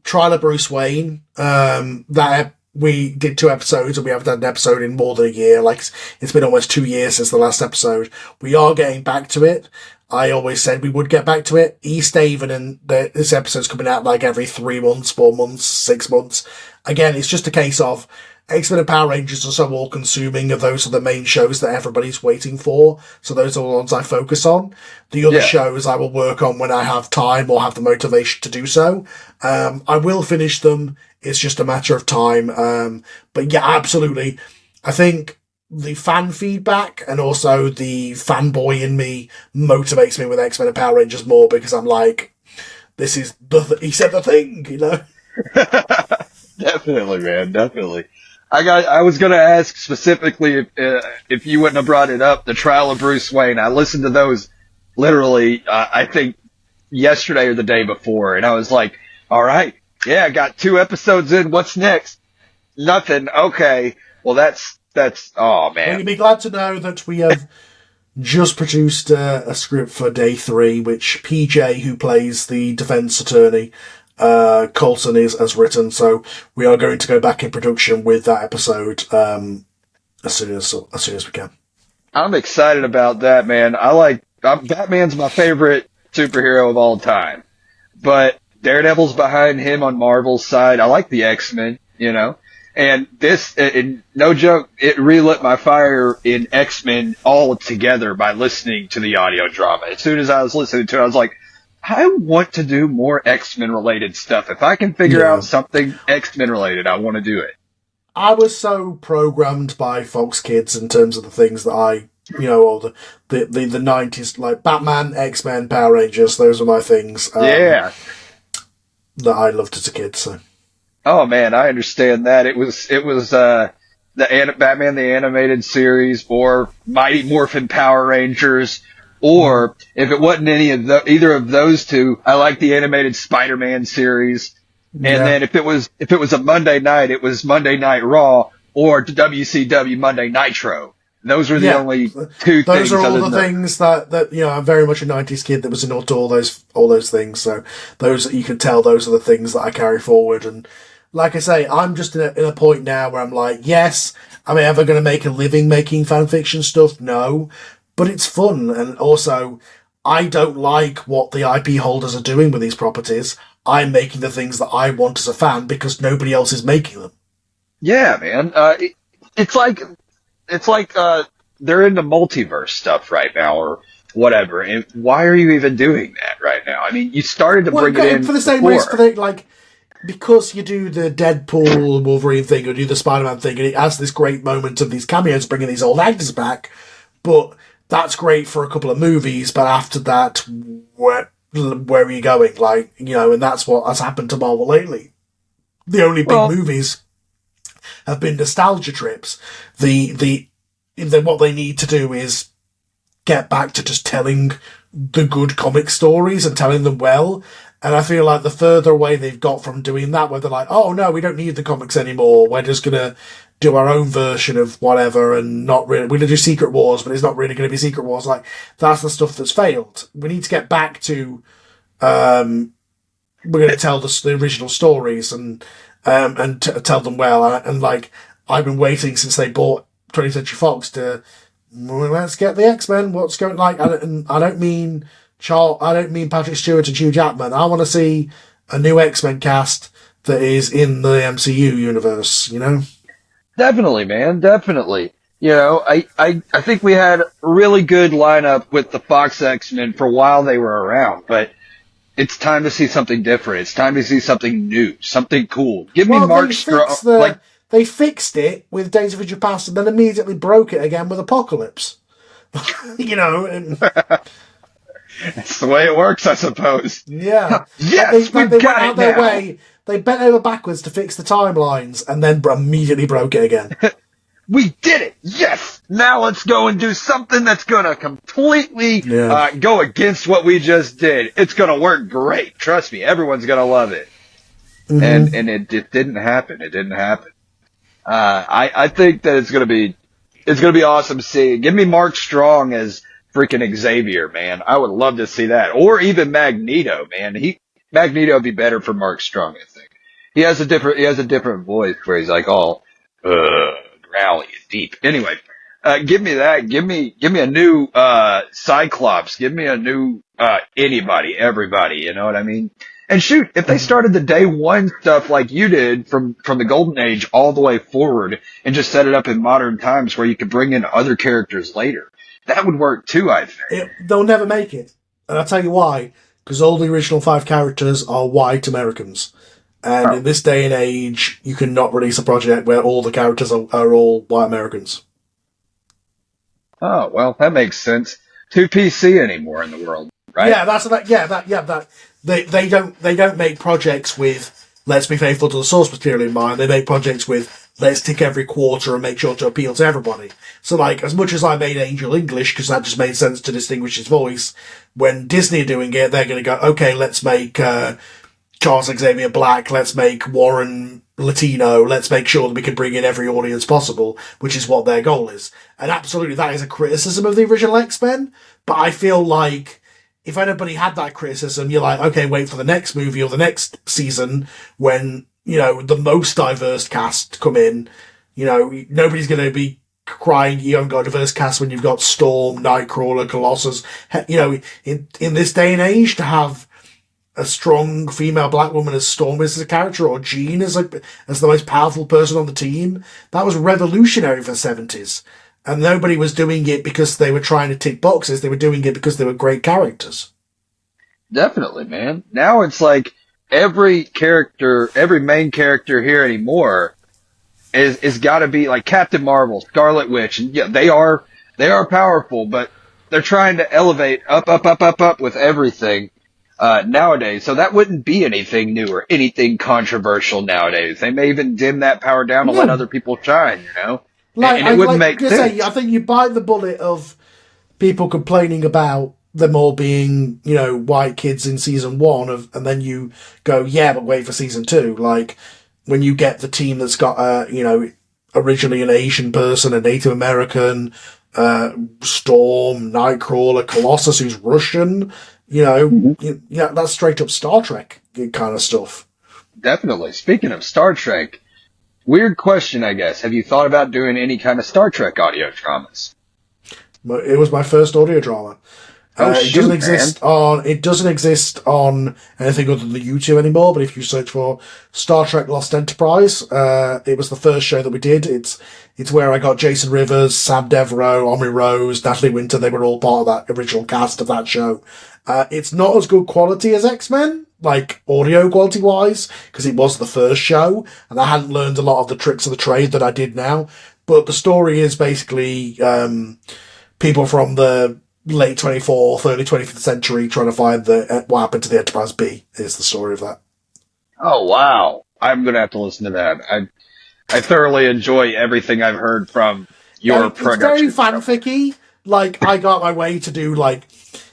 [SPEAKER 9] Trial of Bruce Wayne. That we did 2 episodes, and we haven't done an episode in more than a year. Like, it's been almost 2 years since the last episode. We are getting back to it. I always said we would get back to it. East Haven, and this episode's coming out like every 3 months, 4 months, 6 months. Again, it's just a case of X-Men and Power Rangers are so all-consuming, and those are the main shows that everybody's waiting for. So those are the ones I focus on. The other shows I will work on when I have time or have the motivation to do so. I will finish them. It's just a matter of time. But yeah, absolutely. I think the fan feedback and also the fanboy in me motivates me with X-Men and Power Rangers more, because I'm like, this is he said the thing, you know?
[SPEAKER 1] Definitely, man. Definitely. I was going to ask specifically if you wouldn't have brought it up, the Trial of Bruce Wayne. I listened to those literally, I think yesterday or the day before, and I was like, all right, yeah, I got 2 episodes in. What's next? Nothing. Okay. Well, that's, oh man.
[SPEAKER 9] Well, you'll be glad to know that we have just produced a script for day 3, which PJ, who plays the defense attorney, Colson has written. So we are going to go back in production with that episode, as soon as we can.
[SPEAKER 1] I'm excited about that, man. Batman's my favorite superhero of all time, but Daredevil's behind him on Marvel's side. I like the X-Men, you know, and this, no joke, it relit my fire in X-Men all together by listening to the audio drama. As soon as I was listening to it, I was like, I want to do more X-Men related stuff. If I can figure out something X-Men related, I want to do it.
[SPEAKER 9] I was so programmed by Fox Kids in terms of the things that I, you know, all the 90s, like Batman, X-Men, Power Rangers, those are my things.
[SPEAKER 1] Yeah.
[SPEAKER 9] That I loved as a kid, so.
[SPEAKER 1] Oh man, I understand that. It was Batman the Animated Series, or Mighty Morphin Power Rangers, or if it wasn't either of those two, I like the animated Spider-Man series. And then if it was a Monday night, it was Monday Night Raw or WCW Monday Nitro. Those were the only 2 things.
[SPEAKER 9] Those are all the things that you know. I'm very much a '90s kid that was into all those things. So those, you can tell, those are the things that I carry forward. And like I say, I'm just in a point now where I'm like, yes, am I ever going to make a living making fan fiction stuff? No, but it's fun, and also I don't like what the IP holders are doing with these properties. I'm making the things that I want as a fan because nobody else is making them.
[SPEAKER 1] Yeah, man. It's like they're into multiverse stuff right now, or whatever. And why are you even doing that right now? I mean, you started to bring it in
[SPEAKER 9] for the same reason, because you do the Deadpool Wolverine thing or do the Spider-Man thing, and it has this great moment of these cameos bringing these old actors back. But that's great for a couple of movies. But after that, where are you going? Like, you know, and that's what has happened to Marvel lately. The only big movies have been nostalgia trips. What they need to do is get back to just telling the good comic stories and telling them well. And I feel like the further away they've got from doing that, where they're like, oh no, we don't need the comics anymore. We're just gonna do our own version of whatever, and not really, we're gonna do Secret Wars, but it's not really gonna be Secret Wars. Like, that's the stuff that's failed. We need to get back to, we're gonna tell the original stories and tell them well. And like, I've been waiting since they bought 20th Century Fox to, well, let's get the X-Men. What's going, like, I don't mean Patrick Stewart and Hugh Jackman. I want to see a new X-Men cast that is in the MCU universe, you know?
[SPEAKER 1] Definitely, man. Definitely. You know, I think we had a really good lineup with the Fox X-Men for a while they were around, but it's time to see something different. It's time to see something new, something cool. Give me Mark Strong.
[SPEAKER 9] They fixed it with Days of Future Past and then immediately broke it again with Apocalypse. You know? And
[SPEAKER 1] that's the way it works, I suppose.
[SPEAKER 9] Yeah.
[SPEAKER 1] Yes,
[SPEAKER 9] they went out their way. They bent over backwards to fix the timelines and then immediately broke it again.
[SPEAKER 1] We did it! Yes! Now let's go and do something that's gonna completely go against what we just did. It's gonna work great. Trust me, everyone's gonna love it. Mm-hmm. And it didn't happen. It didn't happen. I think that it's gonna be awesome to see. Give me Mark Strong as freaking Xavier, man. I would love to see that. Or even Magneto, man. Magneto would be better for Mark Strong, I think. He has a different voice where he's like all, growly and deep. Anyway, give me that. Give me a new, Cyclops. Give me a new, anybody, everybody. You know what I mean? And shoot, if they started the day one stuff like you did from the Golden Age all the way forward and just set it up in modern times where you could bring in other characters later, that would work too, I think.
[SPEAKER 9] They'll never make it. And I'll tell you why. Because all the original 5 characters are white Americans. And in this day and age, you cannot release a project where all the characters are all white Americans.
[SPEAKER 1] Oh, well, that makes sense. 2 PC anymore in the world, right?
[SPEAKER 9] Yeah, they don't make projects with let's be faithful to the source material in mind. They make projects with let's tick every quarter and make sure to appeal to everybody. So, like, as much as I made Angel English, because that just made sense to distinguish his voice, when Disney are doing it, they're going to go, okay, let's make Charles Xavier Black, let's make Warren Latino, let's make sure that we can bring in every audience possible, which is what their goal is. And absolutely, that is a criticism of the original X-Men, but I feel like if anybody had that criticism, you're like, okay, wait for the next movie or the next season when, the most diverse cast come in. Nobody's going to be crying you haven't got a diverse cast when you've got Storm, Nightcrawler, Colossus. In this day and age, to have a strong female black woman as Storm as a character, or Jean as the most powerful person on the team, that was revolutionary for the 70s. And nobody was doing it because they were trying to tick boxes. They were doing it because they were great characters.
[SPEAKER 1] Definitely, man. Now it's like every main character here anymore is got to be like Captain Marvel, Scarlet Witch, and yeah, they are powerful, but they're trying to elevate up with everything nowadays. So that wouldn't be anything new or anything controversial nowadays. They may even dim that power down to let other people shine, and it wouldn't make sense.
[SPEAKER 9] I think you bite the bullet of people complaining about them all being, white kids in season 1 and then you go, yeah, but wait for season 2. Like, when you get the team that's got, originally an Asian person, a Native American, Storm, Nightcrawler, Colossus, who's Russian, that's straight up Star Trek kind of stuff.
[SPEAKER 1] Definitely. Speaking of Star Trek, weird question, I guess. Have you thought about doing any kind of Star Trek audio dramas?
[SPEAKER 9] It was my first audio drama. It doesn't exist on anything other than YouTube anymore, but if you search for Star Trek Lost Enterprise, it was the first show that we did. It's where I got Jason Rivers, Sam Devereaux, Omri Rose, Natalie Winter. They were all part of that original cast of that show. It's not as good quality as X-Men, like audio quality wise, because it was the first show, and I hadn't learned a lot of the tricks of the trade that I did now. But the story is basically people from the late 24th, early 25th century trying to find what happened to the Enterprise B is the story of that.
[SPEAKER 1] Oh, wow. I'm going to have to listen to that. I thoroughly enjoy everything I've heard from your production.
[SPEAKER 9] It's very fanficky. Like, I got my way to do, like,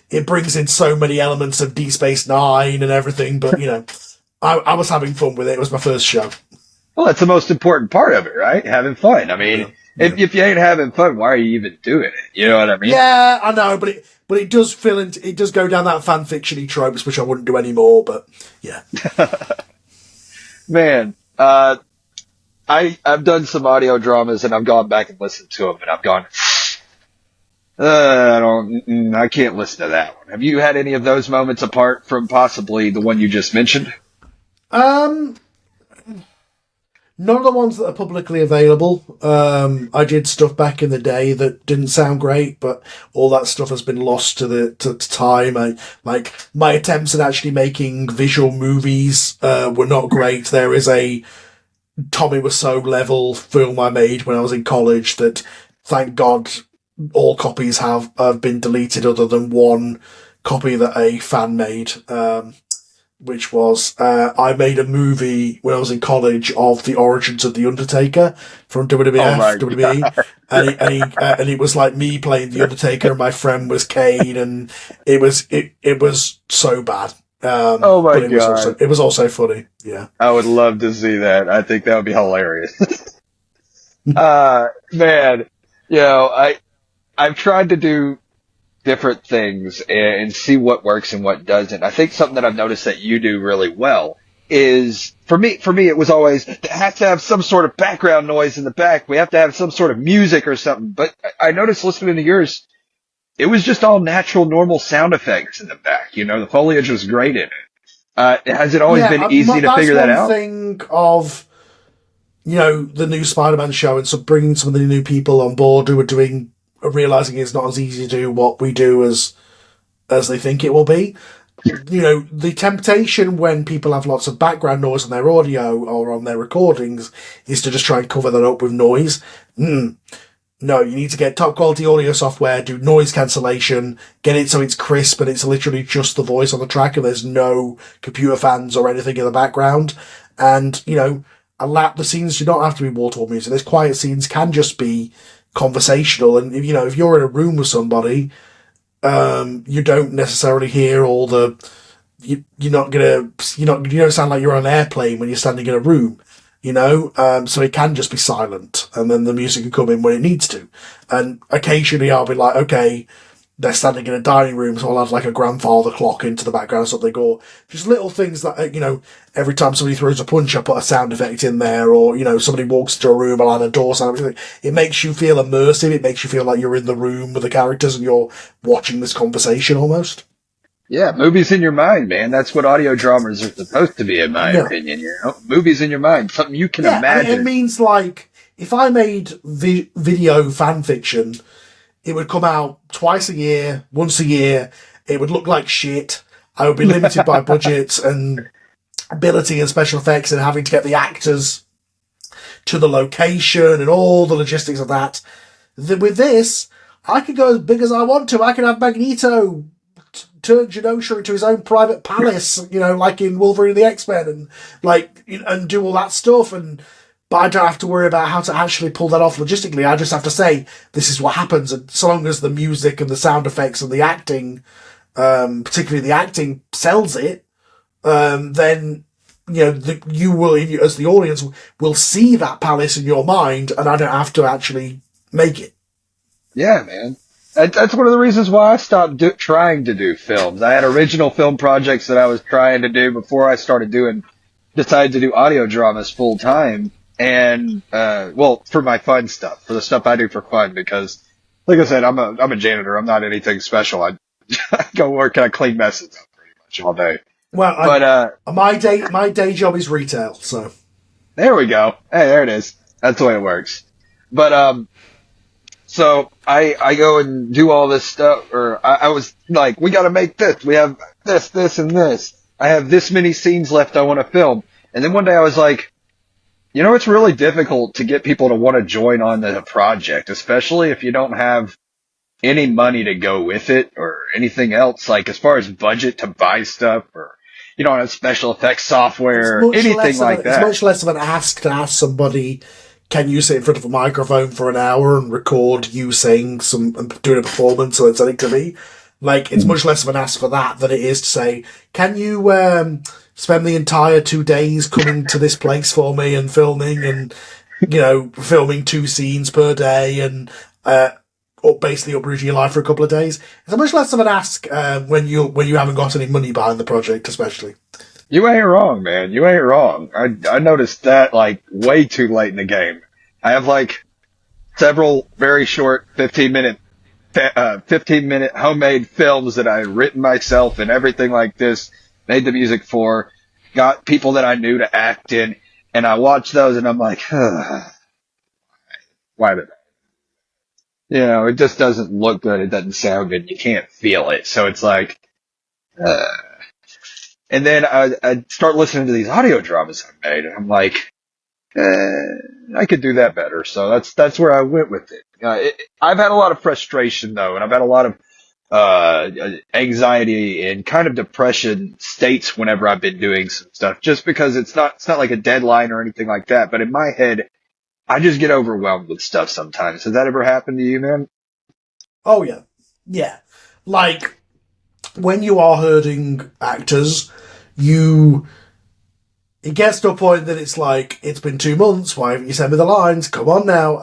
[SPEAKER 9] it brings in so many elements of D Space Nine and everything, but, I was having fun with it. It was my first show.
[SPEAKER 1] Well, that's the most important part of it, right? Having fun. I mean, if you ain't having fun, why are you even doing it? You know what I mean?
[SPEAKER 9] Yeah, I know, but it does it does go down that fan fiction-y tropes, which I wouldn't do anymore, but yeah.
[SPEAKER 1] Man, I've done some audio dramas and I've gone back and listened to them and I've gone, I can't listen to that one. Have you had any of those moments apart from possibly the one you just mentioned?
[SPEAKER 9] None of the ones that are publicly available. I did stuff back in the day that didn't sound great, but all that stuff has been lost to time. My attempts at actually making visual movies were not great. There is a Tommy Wiseau level film I made when I was in college that, thank God, all copies have been deleted other than one copy that a fan made. Which was, I made a movie when I was in college of the origins of The Undertaker from WWE. And it was like me playing The Undertaker and my friend was Kane, and it was so bad.
[SPEAKER 1] God.
[SPEAKER 9] It was also funny. Yeah.
[SPEAKER 1] I would love to see that. I think that would be hilarious. Man, I've tried to do different things and see what works and what doesn't. I think something that I've noticed that you do really well is for me, it was always it has to have some sort of background noise in the back. We have to have some sort of music or something. But I noticed listening to yours, it was just all natural, normal sound effects in the back. You know, the foliage was great in it. Has it always been easy to figure that out?
[SPEAKER 9] That's one thing of, you know, the new Spider-Man show and so bringing some of the new people on board who are realizing it's not as easy to do what we do as they think it will be. You know, the temptation when people have lots of background noise on their audio or on their recordings is to just try and cover that up with noise. No, you need to get top quality audio software, do noise cancellation, get it so it's crisp and it's literally just the voice on the track and there's no computer fans or anything in the background. And, you know, the scenes do not have to be wall-to-wall music. These quiet scenes can just be conversational. And, you know, if you're in a room with somebody, you don't necessarily hear all the, you don't sound like you're on an airplane when you're standing in a room, you know, so it can just be silent and then the music can come in when it needs to. And occasionally I'll be like, okay, they're standing in a dining room, so I'll add like a grandfather clock into the background or something, or just little things that, you know, every time somebody throws a punch, I put a sound effect in there, or, you know, somebody walks into a room, I'll add a door sound. It makes you feel immersive. It makes you feel like you're in the room with the characters and you're watching this conversation almost.
[SPEAKER 1] Yeah, movies in your mind, man. That's what audio dramas are supposed to be, in my opinion. You know, movies in your mind, something you can imagine.
[SPEAKER 9] It means like if I made video fan fiction, it would come out twice a year, once a year. It would look like shit. I would be limited by budgets and ability and special effects and having to get the actors to the location and all the logistics of that. With this, I could go as big as I want to. I can have Magneto turn Genosha into his own private palace, you know, like in Wolverine and the X-Men, and like, and do all that stuff. But I don't have to worry about how to actually pull that off logistically. I just have to say, this is what happens. And so long as the music and the sound effects and the acting, particularly the acting, sells it, then, you know, you will, as the audience, will see that palace in your mind, and I don't have to actually make it.
[SPEAKER 1] Yeah, man. That's one of the reasons why I stopped trying to do films. I had original film projects that I was trying to do before I decided to do audio dramas full time. And, for my fun stuff, for the stuff I do for fun, because, like I said, I'm a janitor. I'm not anything special. I go work and I clean messes up pretty much all day.
[SPEAKER 9] Well, my day job is retail, so.
[SPEAKER 1] There we go. Hey, there it is. That's the way it works. But, so I go and do all this stuff, or I was like, we gotta make this. We have this, and this. I have this many scenes left I want to film. And then one day I was like, you know, it's really difficult to get people to want to join on the project, especially if you don't have any money to go with it or anything else, like as far as budget to buy stuff, or you don't have special effects software, anything like that.
[SPEAKER 9] It's much less of an ask to ask somebody, can you sit in front of a microphone for an hour and record you saying and doing a performance and sending to me? Like, it's much less of an ask for that than it is to say, can you spend the entire 2 days coming to this place for me and filming and, you know, filming 2 scenes per day and or basically uprooting your life for a couple of days. It's a much less of an ask when you haven't got any money behind the project, especially.
[SPEAKER 1] You ain't wrong, man. You ain't wrong. I noticed that like way too late in the game. I have like several very short 15-minute homemade films that I had written myself and everything like this, made the music for, got people that I knew to act in, and I watched those and I'm like, why did I? You know, it just doesn't look good. It doesn't sound good. You can't feel it. So it's like, and then I start listening to these audio dramas I made, and I'm like, I could do that better. So that's where I went with it. I've had a lot of frustration though, and I've had a lot of anxiety and kind of depression states whenever I've been doing some stuff, just because it's not like a deadline or anything like that. But in my head, I just get overwhelmed with stuff sometimes. Has that ever happened to you, man?
[SPEAKER 9] Oh yeah, yeah. Like, when you are herding actors, it gets to a point that it's like, it's been 2 months, why haven't you sent me the lines? Come on now.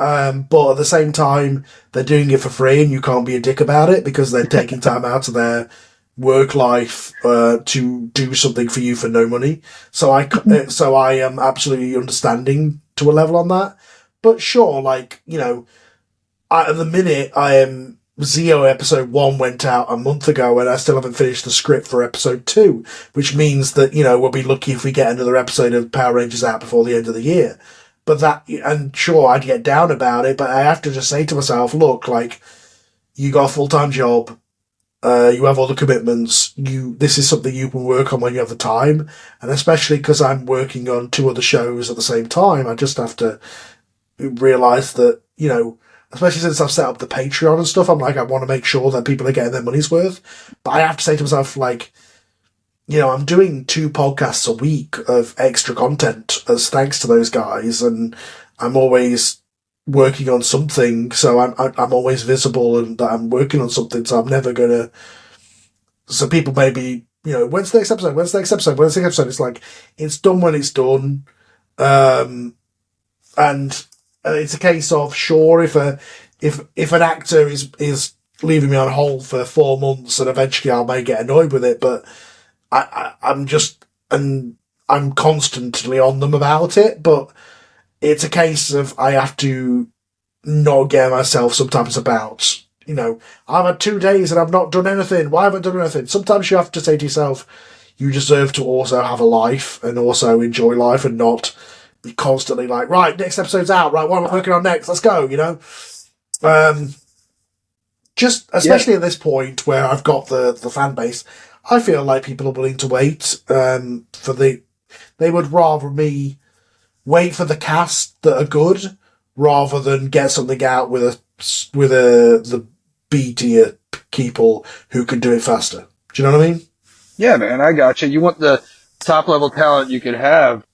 [SPEAKER 9] But at the same time, they're doing it for free and you can't be a dick about it because they're taking time out of their work life to do something for you for no money. So I am absolutely understanding to a level on that. But sure, like, you know, at the minute Zeo episode 1 went out a month ago and I still haven't finished the script for episode 2, which means that, you know, we'll be lucky if we get another episode of Power Rangers out before the end of the year. But and sure, I'd get down about it, but I have to just say to myself, look, like, you got a full-time job, you have other commitments, this is something you can work on when you have the time, and especially because I'm working on 2 other shows at the same time, I just have to realise that, you know, especially since I've set up the Patreon and stuff, I'm like, I want to make sure that people are getting their money's worth. But I have to say to myself, like, you know, I'm doing 2 podcasts a week of extra content as thanks to those guys, and I'm always working on something, so I'm always visible and I'm working on something, so I'm never gonna. So people may be, you know, when's the next episode? When's the next episode? When's the next episode? It's like, it's done when it's done, and it's a case of, sure, if an actor is leaving me on hold for 4 months, and eventually I may get annoyed with it, but I'm constantly on them about it. But it's a case of I have to not get myself sometimes about, you know, I've had 2 days and I've not done anything. Why haven't I done anything? Sometimes you have to say to yourself, you deserve to also have a life and also enjoy life and not be constantly like, right, next episode's out, right, what am I working on next? Let's go, you know? Just, especially at this point where I've got the fan base, I feel like people are willing to wait, they would rather me wait for the cast that are good rather than get something out with the B tier people who can do it faster. Do you know what I mean?
[SPEAKER 1] Yeah, man, I got you. You want the top level talent you could have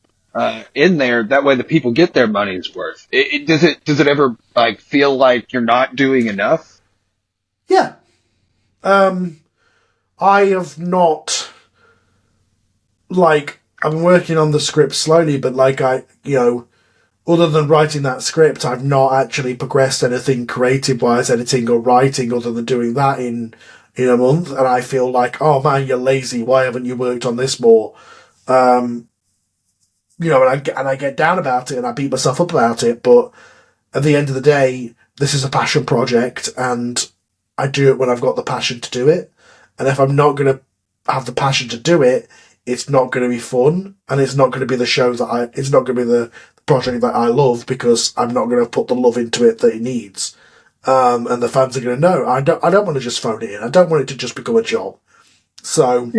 [SPEAKER 1] in there. That way, the people get their money's worth. Does it ever like feel like you're not doing enough?
[SPEAKER 9] Yeah. I have not, like, I've been working on the script slowly, but like other than writing that script, I've not actually progressed anything creative-wise, editing or writing, other than doing that in a month. And I feel like, oh man, you're lazy. Why haven't you worked on this more? You know, and I get down about it and I beat myself up about it. But at the end of the day, this is a passion project, and I do it when I've got the passion to do it. And if I'm not going to have the passion to do it, it's not going to be fun, and it's not going to be the show it's not going to be the project that I love, because I'm not going to put the love into it that it needs. And the fans are going to know. I don't want to just phone it in. I don't want it to just become a job. So,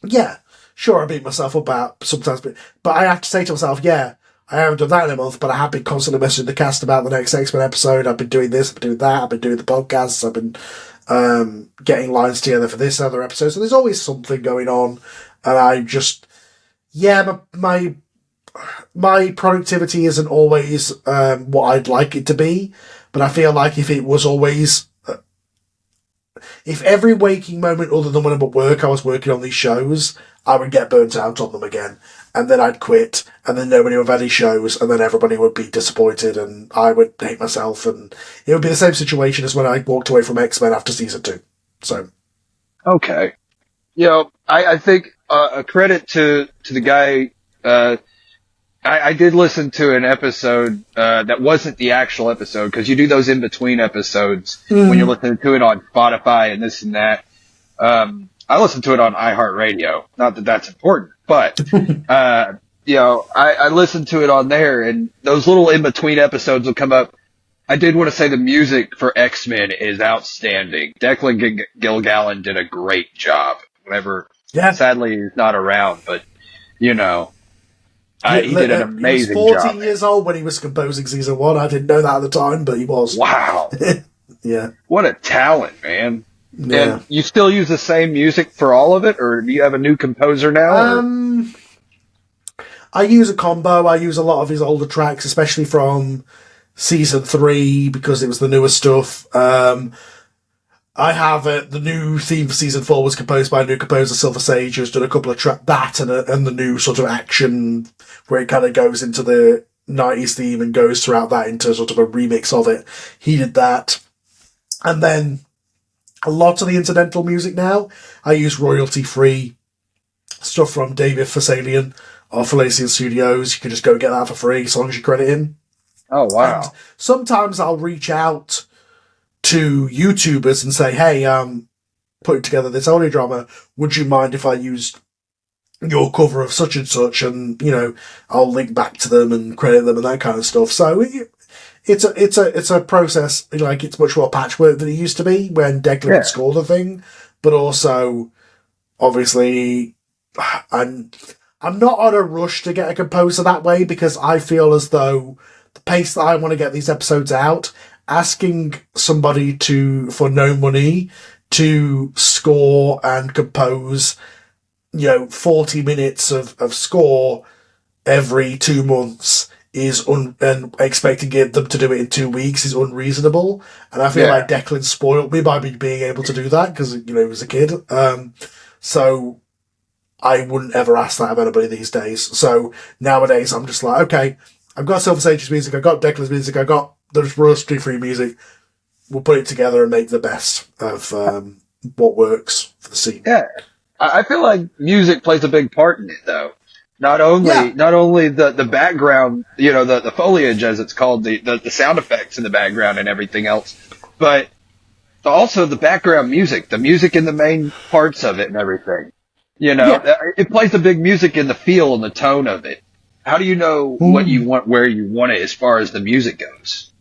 [SPEAKER 9] yeah, sure, I beat myself up out sometimes, but I have to say to myself, yeah, I haven't done that in a month, but I have been constantly messaging the cast about the next X-Men episode. I've been doing this, I've been doing that, I've been doing the podcasts, I've been getting lines together for this other episode. So there's always something going on, and I just, yeah, my productivity isn't always what I'd like it to be, but I feel like if it was always, if every waking moment other than when I'm at work I was working on these shows, I would get burnt out on them again, and then I'd quit, and then nobody would have any shows, and then everybody would be disappointed, and I would hate myself, and it would be the same situation as when I walked away from X-Men after season 2. So,
[SPEAKER 1] okay, you know, I think a credit to the guy. I did listen to an episode that wasn't the actual episode, because you do those in between episodes when you're listening to it on Spotify and this and that. I listened to it on iHeartRadio. Not that that's important, but you know, I listened to it on there, and those little in between episodes will come up. I did want to say the music for X-Men is outstanding. Declan Gilgallen did a great job. Whenever, sadly, he's not around, but you know. He did an amazing job.
[SPEAKER 9] He was 14 years old when he was composing season 1. I didn't know that at the time, but he was.
[SPEAKER 1] Wow.
[SPEAKER 9] Yeah.
[SPEAKER 1] What a talent, man.
[SPEAKER 9] Yeah.
[SPEAKER 1] And you still use the same music for all of it, or do you have a new composer now?
[SPEAKER 9] I use a combo. I use a lot of his older tracks, especially from season 3, because it was the newer stuff. I have the new theme for season 4 was composed by a new composer, Silver Sage, who's done a couple of that and the new sort of action where it kind of goes into the 90s theme and goes throughout that into sort of a remix of it. He did that. And then a lot of the incidental music now, I use royalty-free stuff from David Fasalian of Falasian Studios. You can just go and get that for free as long as you credit him.
[SPEAKER 1] Oh, wow.
[SPEAKER 9] And sometimes I'll reach out to YouTubers and say, hey, putting together this audio drama, would you mind if I used your cover of such and such? And, I'll link back to them and credit them and that kind of stuff. So it's a process, like it's much more patchwork than it used to be when Declan would score the thing. But also, obviously, I'm not on a rush to get a composer that way because I feel as though the pace that I want to get these episodes out, asking somebody for no money to score and compose, 40 minutes of score every 2 months and expecting them to do it in 2 weeks is unreasonable. And I feel like Declan spoiled me by me being able to do that because, he was a kid. So I wouldn't ever ask that of anybody these days. So nowadays I'm just like, okay, I've got Silver Sage's music, I've got Declan's music, I've got there's royalty-free music. We'll put it together and make the best of what works for the scene.
[SPEAKER 1] Yeah, I feel like music plays a big part in it, though. Not only the background, the foliage, as it's called, the sound effects in the background and everything else, but also the background music, the music in the main parts of it and everything. It plays a big music in the feel and the tone of it. How do you know what you want, where you want it as far as the music goes?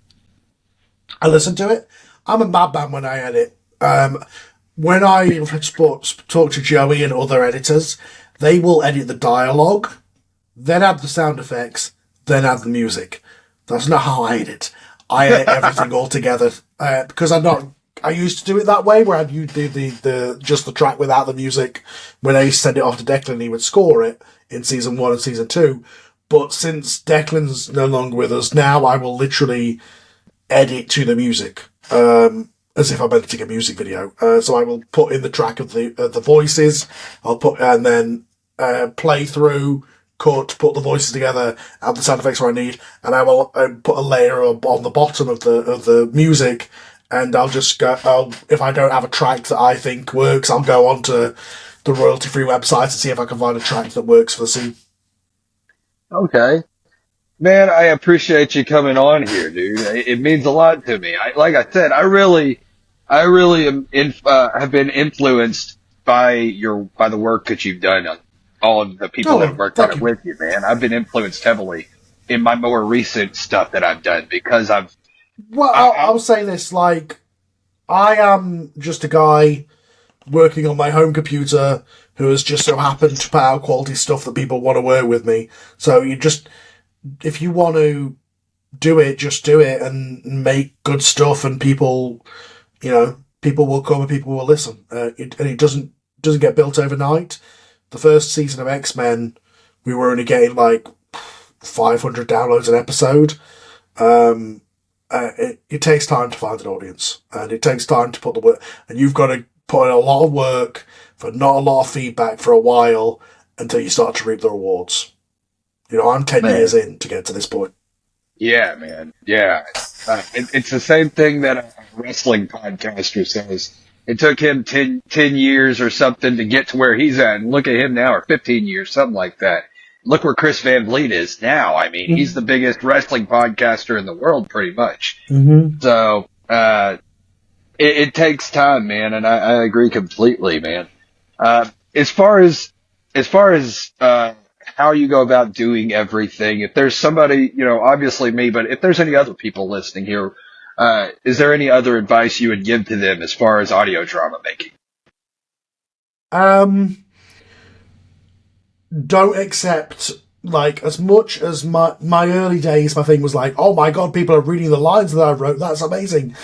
[SPEAKER 9] I listen to it. I'm a madman when I edit. When I talk to Joey and other editors, they will edit the dialogue, then add the sound effects, then add the music. That's not how I edit. I edit everything all together because I used to do it that way, where I'd do the just the track without the music. When I used to send it off to Declan, he would score it in season 1 and season 2. But since Declan's no longer with us, now I will literally edit to the music, as if I'm editing a music video. So I will put in the track of the voices. I'll put and then play through, cut, put the voices together, add the sound effects where I need, and I will put a layer on the bottom of the music. And I'll just go. If I don't have a track that I think works, I'll go onto the royalty-free website and see if I can find a track that works for the scene. Okay.
[SPEAKER 1] Man, I appreciate you coming on here, dude. It means a lot to me. Like I said, I really have been influenced by the work that you've done on all of the people that have worked on it with you, man. I've been influenced heavily in my more recent stuff that I've done because
[SPEAKER 9] I'll say this, like, I am just a guy working on my home computer who has just so happened to put out quality stuff that people want to work with me. So if you want to do it, just do it and make good stuff, and people will come and people will listen. And it doesn't get built overnight. The first season of X-Men, we were only getting like 500 downloads an episode. It takes time to find an audience, and it takes time to put the work, and you've got to put in a lot of work for not a lot of feedback for a while until you start to reap the rewards. I'm 10 years in to get to this point.
[SPEAKER 1] Yeah, man. Yeah. It's the same thing that a wrestling podcaster says. It took him 10 years or something to get to where he's at, and look at him now, or 15 years, something like that. Look where Chris Van Vliet is now. I mean, he's the biggest wrestling podcaster in the world, pretty much. Mm-hmm. So, it takes time, man, and I agree completely, man. As far as how you go about doing everything, if there's somebody, obviously me, but if there's any other people listening here, is there any other advice you would give to them as far as audio drama making?
[SPEAKER 9] Don't accept, like, as much as my early days, my thing was like, oh my god, people are reading the lines that I wrote, that's amazing.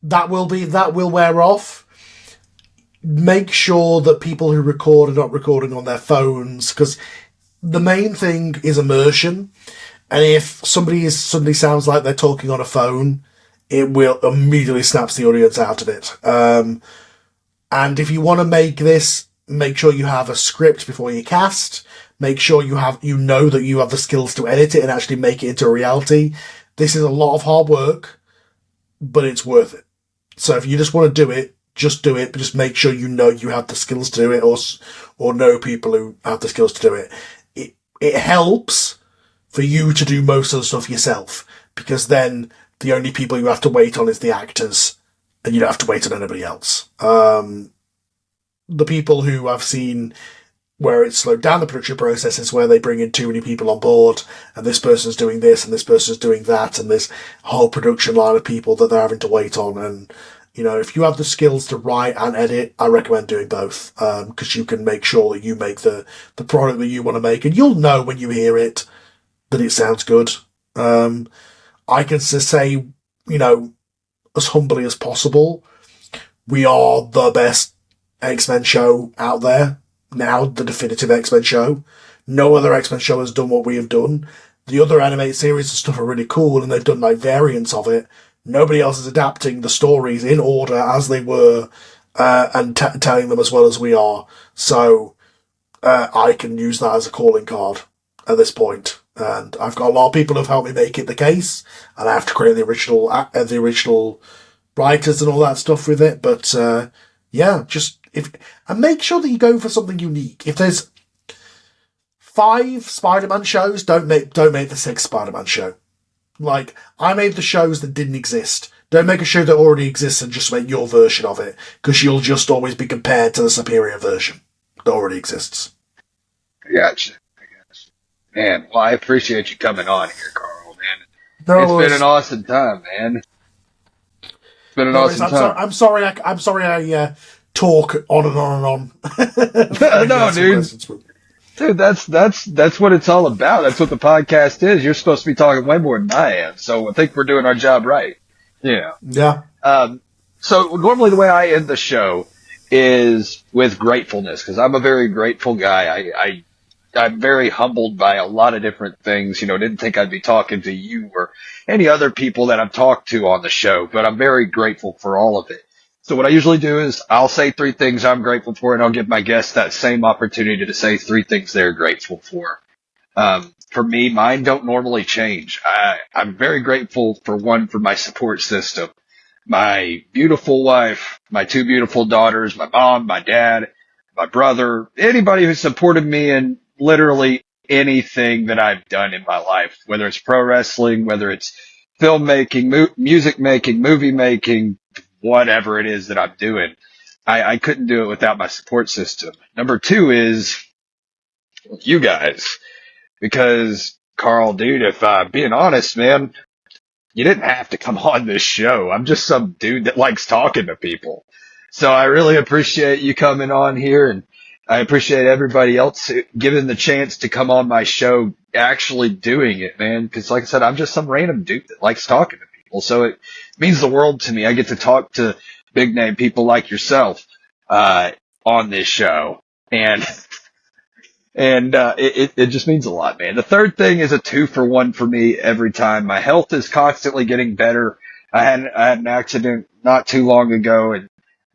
[SPEAKER 9] That will wear off. Make sure that people who record are not recording on their phones, because the main thing is immersion. And if somebody suddenly sounds like they're talking on a phone, it will immediately snaps the audience out of it. And if you want to make this, make sure you have a script before you cast. Make sure you know that you have the skills to edit it and actually make it into a reality. This is a lot of hard work, but it's worth it. So if you just want to do it, just do it, but just make sure you know you have the skills to do it, or know people who have the skills to do it. It helps for you to do most of the stuff yourself, because then the only people you have to wait on is the actors, and you don't have to wait on anybody else. The people who I've seen where it's slowed down the production process is where they bring in too many people on board, and this person's doing this, and this person's doing that, and this whole production line of people that they're having to wait on. And, you know, if you have the skills to write and edit, I recommend doing both, because you can make sure that you make the product that you want to make, and you'll know when you hear it that it sounds good. I can say, you know, as humbly as possible, we are the best X-Men show out there now, the definitive X-Men show. No other X-Men show has done what we have done. The other animated series and stuff are really cool, and they've done like variants of it. Nobody else is adapting the stories in order as they were, and telling them as well as we are. So I can use that as a calling card at this point. And I've got a lot of people who have helped me make it the case, and I have to create the original writers and all that stuff with it. But yeah, and make sure that you go for something unique. If there's 5 Spider-Man shows, don't make the 6th Spider-Man show. Like, I made the shows that didn't exist. Don't make a show that already exists and just make your version of it, because you'll just always be compared to the superior version that already exists.
[SPEAKER 1] I gotcha. Man, well, I appreciate you coming on here, Carl, man. It's been an awesome time, man. It's been an awesome time.
[SPEAKER 9] I'm sorry I talk on and on and on.
[SPEAKER 1] No, dude. Dude, that's what it's all about. That's what the podcast is. You're supposed to be talking way more than I am, so I think we're doing our job right. Yeah.
[SPEAKER 9] Yeah.
[SPEAKER 1] So normally the way I end the show is with gratefulness, because I'm a very grateful guy. I'm very humbled by a lot of different things. You know, didn't think I'd be talking to you or any other people that I've talked to on the show, but I'm very grateful for all of it. So what I usually do is I'll say 3 things I'm grateful for, and I'll give my guests that same opportunity to say 3 things they're grateful for. For me, mine don't normally change. I'm very grateful for my support system. My beautiful wife, my 2 beautiful daughters, my mom, my dad, my brother, anybody who supported me in literally anything that I've done in my life, whether it's pro wrestling, whether it's filmmaking, music making, movie making, whatever it is that I'm doing. I couldn't do it without my support system. Number 2 is you guys, because Carl, dude, if I'm being honest, man, you didn't have to come on this show. I'm just some dude that likes talking to people. So I really appreciate you coming on here, and I appreciate everybody else giving the chance to come on my show, actually doing it, man. Because like I said, I'm just some random dude that likes talking to people. So it means the world to me. I get to talk to big name people like yourself on this show, and it just means a lot, man. The third thing is a 2-for-1 for me every time. My health is constantly getting better. I had an accident not too long ago, and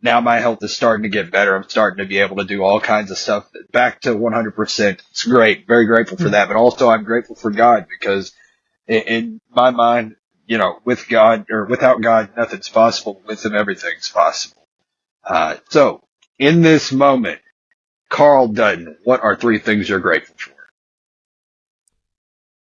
[SPEAKER 1] now my health is starting to get better. I'm starting to be able to do all kinds of stuff back to 100%. It's great. Very grateful for that. But also I'm grateful for God, because in my mind, you know, with God or without God, nothing's possible. With Him, everything's possible. So in this moment, Karl Dutton, what are 3 things you're grateful for?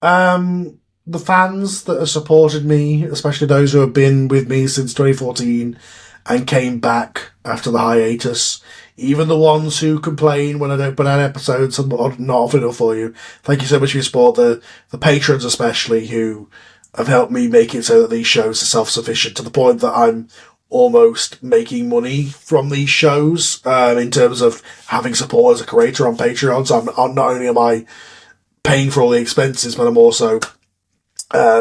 [SPEAKER 9] The fans that have supported me, especially those who have been with me since 2014 and came back after the hiatus. Even the ones who complain when I don't put out episodes and not often enough for you. Thank you so much for your support. The patrons especially, who have helped me make it so that these shows are self-sufficient, to the point that I'm almost making money from these shows, in terms of having support as a creator on Patreon. So I'm not only am I paying for all the expenses, but I'm also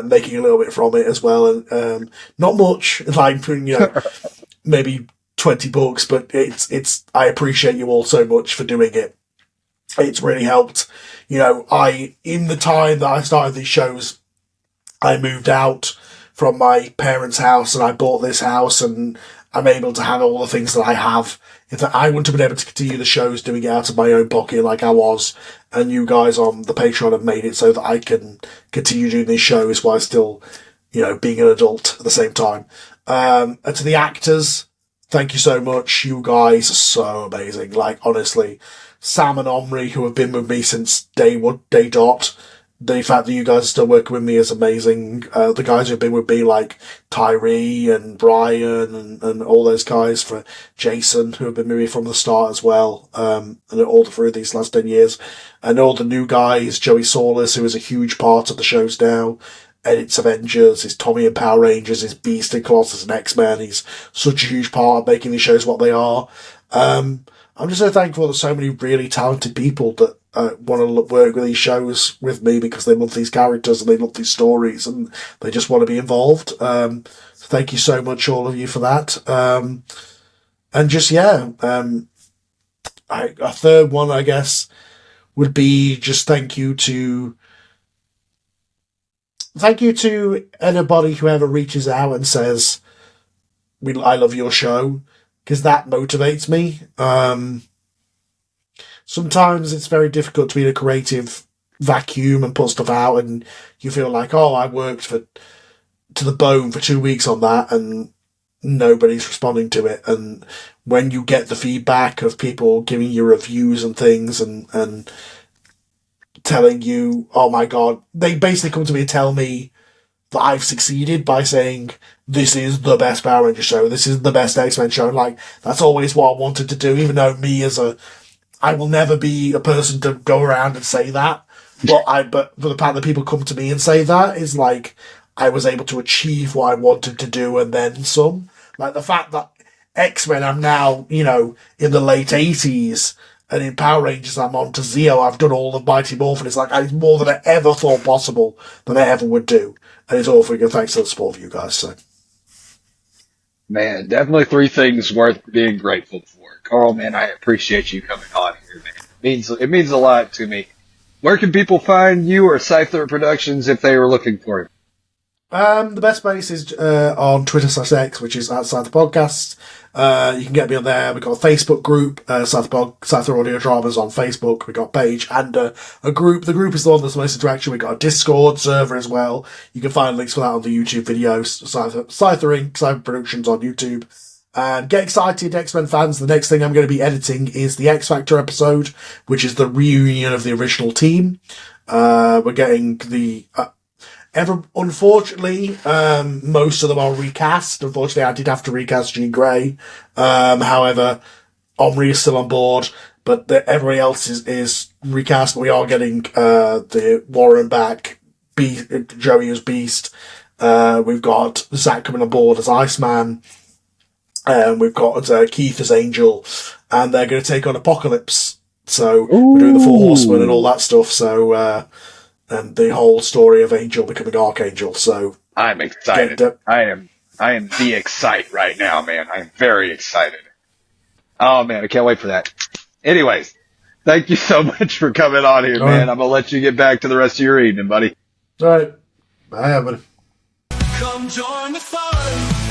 [SPEAKER 9] making a little bit from it as well. And not much, like, you know, maybe $20, but it's I appreciate you all so much for doing it. It's really helped. You know, in the time that I started these shows, I moved out from my parents' house and I bought this house and I'm able to have all the things that I have. If I wouldn't have been able to continue the shows doing it out of my own pocket like I was, and you guys on the Patreon have made it so that I can continue doing these shows while still, being an adult at the same time. And to the actors, thank you so much. You guys are so amazing. Like, honestly, Sam and Omri, who have been with me since day dot. The fact that you guys are still working with me is amazing. The guys who've been with me, like Tyree and Brian and all those guys, for Jason, who have been with me from the start as well, and all through these last 10 years. And all the new guys, Joey Saunders, who is a huge part of the shows now, edits Avengers, is Tommy in Power Rangers, is Beast in Colossus and X-Men. He's such a huge part of making these shows what they are. I'm just so thankful that so many really talented people that want to work with these shows with me because they love these characters and they love these stories and they just want to be involved. So thank you so much, all of you, for that. And just, a third one, I guess, would be just thank you to anybody who ever reaches out and says, I love your show, because that motivates me. Sometimes it's very difficult to be in a creative vacuum and put stuff out, and you feel like, I worked to the bone for 2 weeks on that, and nobody's responding to it. And when you get the feedback of people giving you reviews and things and telling you, oh my God, they basically come to me and tell me that I've succeeded by saying, this is the best Power Ranger show, this is the best X-Men show. Like, that's always what I wanted to do, even though I will never be a person to go around and say that. But for the fact that people come to me and say that is like, I was able to achieve what I wanted to do and then some. Like the fact that X-Men, I'm now, in the late 80s, and in Power Rangers I'm on to Zeo, I've done all the Mighty Morphin. It's like, it's more than I ever thought possible than I ever would do. And it's all for good thanks to the support of you guys, so.
[SPEAKER 1] Man, definitely 3 things worth being grateful for. Karl, man, I appreciate you coming on here, man. It means a lot to me. Where can people find you or Scyther Productions if they were looking for you?
[SPEAKER 9] The best place is on Twitter/X, which is @Scyther Podcasts. You can get me on there. We've got a Facebook group, Scyther Audio Dramas on Facebook. We've got a page and a group. The group is the one that's most interaction. We've got a Discord server as well. You can find links for that on the YouTube videos. Scyther Inc., Scyther Productions on YouTube. And get excited, X-Men fans. The next thing I'm going to be editing is the X Factor episode, which is the reunion of the original team. We're getting unfortunately, most of them are recast. Unfortunately, I did have to recast Jean Grey. However, Omri is still on board, but everybody else is recast. But we are getting the Warren back, Joey as Beast. We've got Zach coming on board as Iceman. We've got Keith as Angel, and they're going to take on Apocalypse. So we're doing the Four Horsemen and all that stuff. So. And the whole story of Angel becoming Archangel. So
[SPEAKER 1] I'm excited. I am the excite right now, man. I'm very excited. Oh man, I can't wait for that. Anyways, thank you so much for coming on here, man. I'm gonna let you get back to the rest of your evening, buddy.
[SPEAKER 9] All right. Bye, everybody.
[SPEAKER 10] Come join the fun.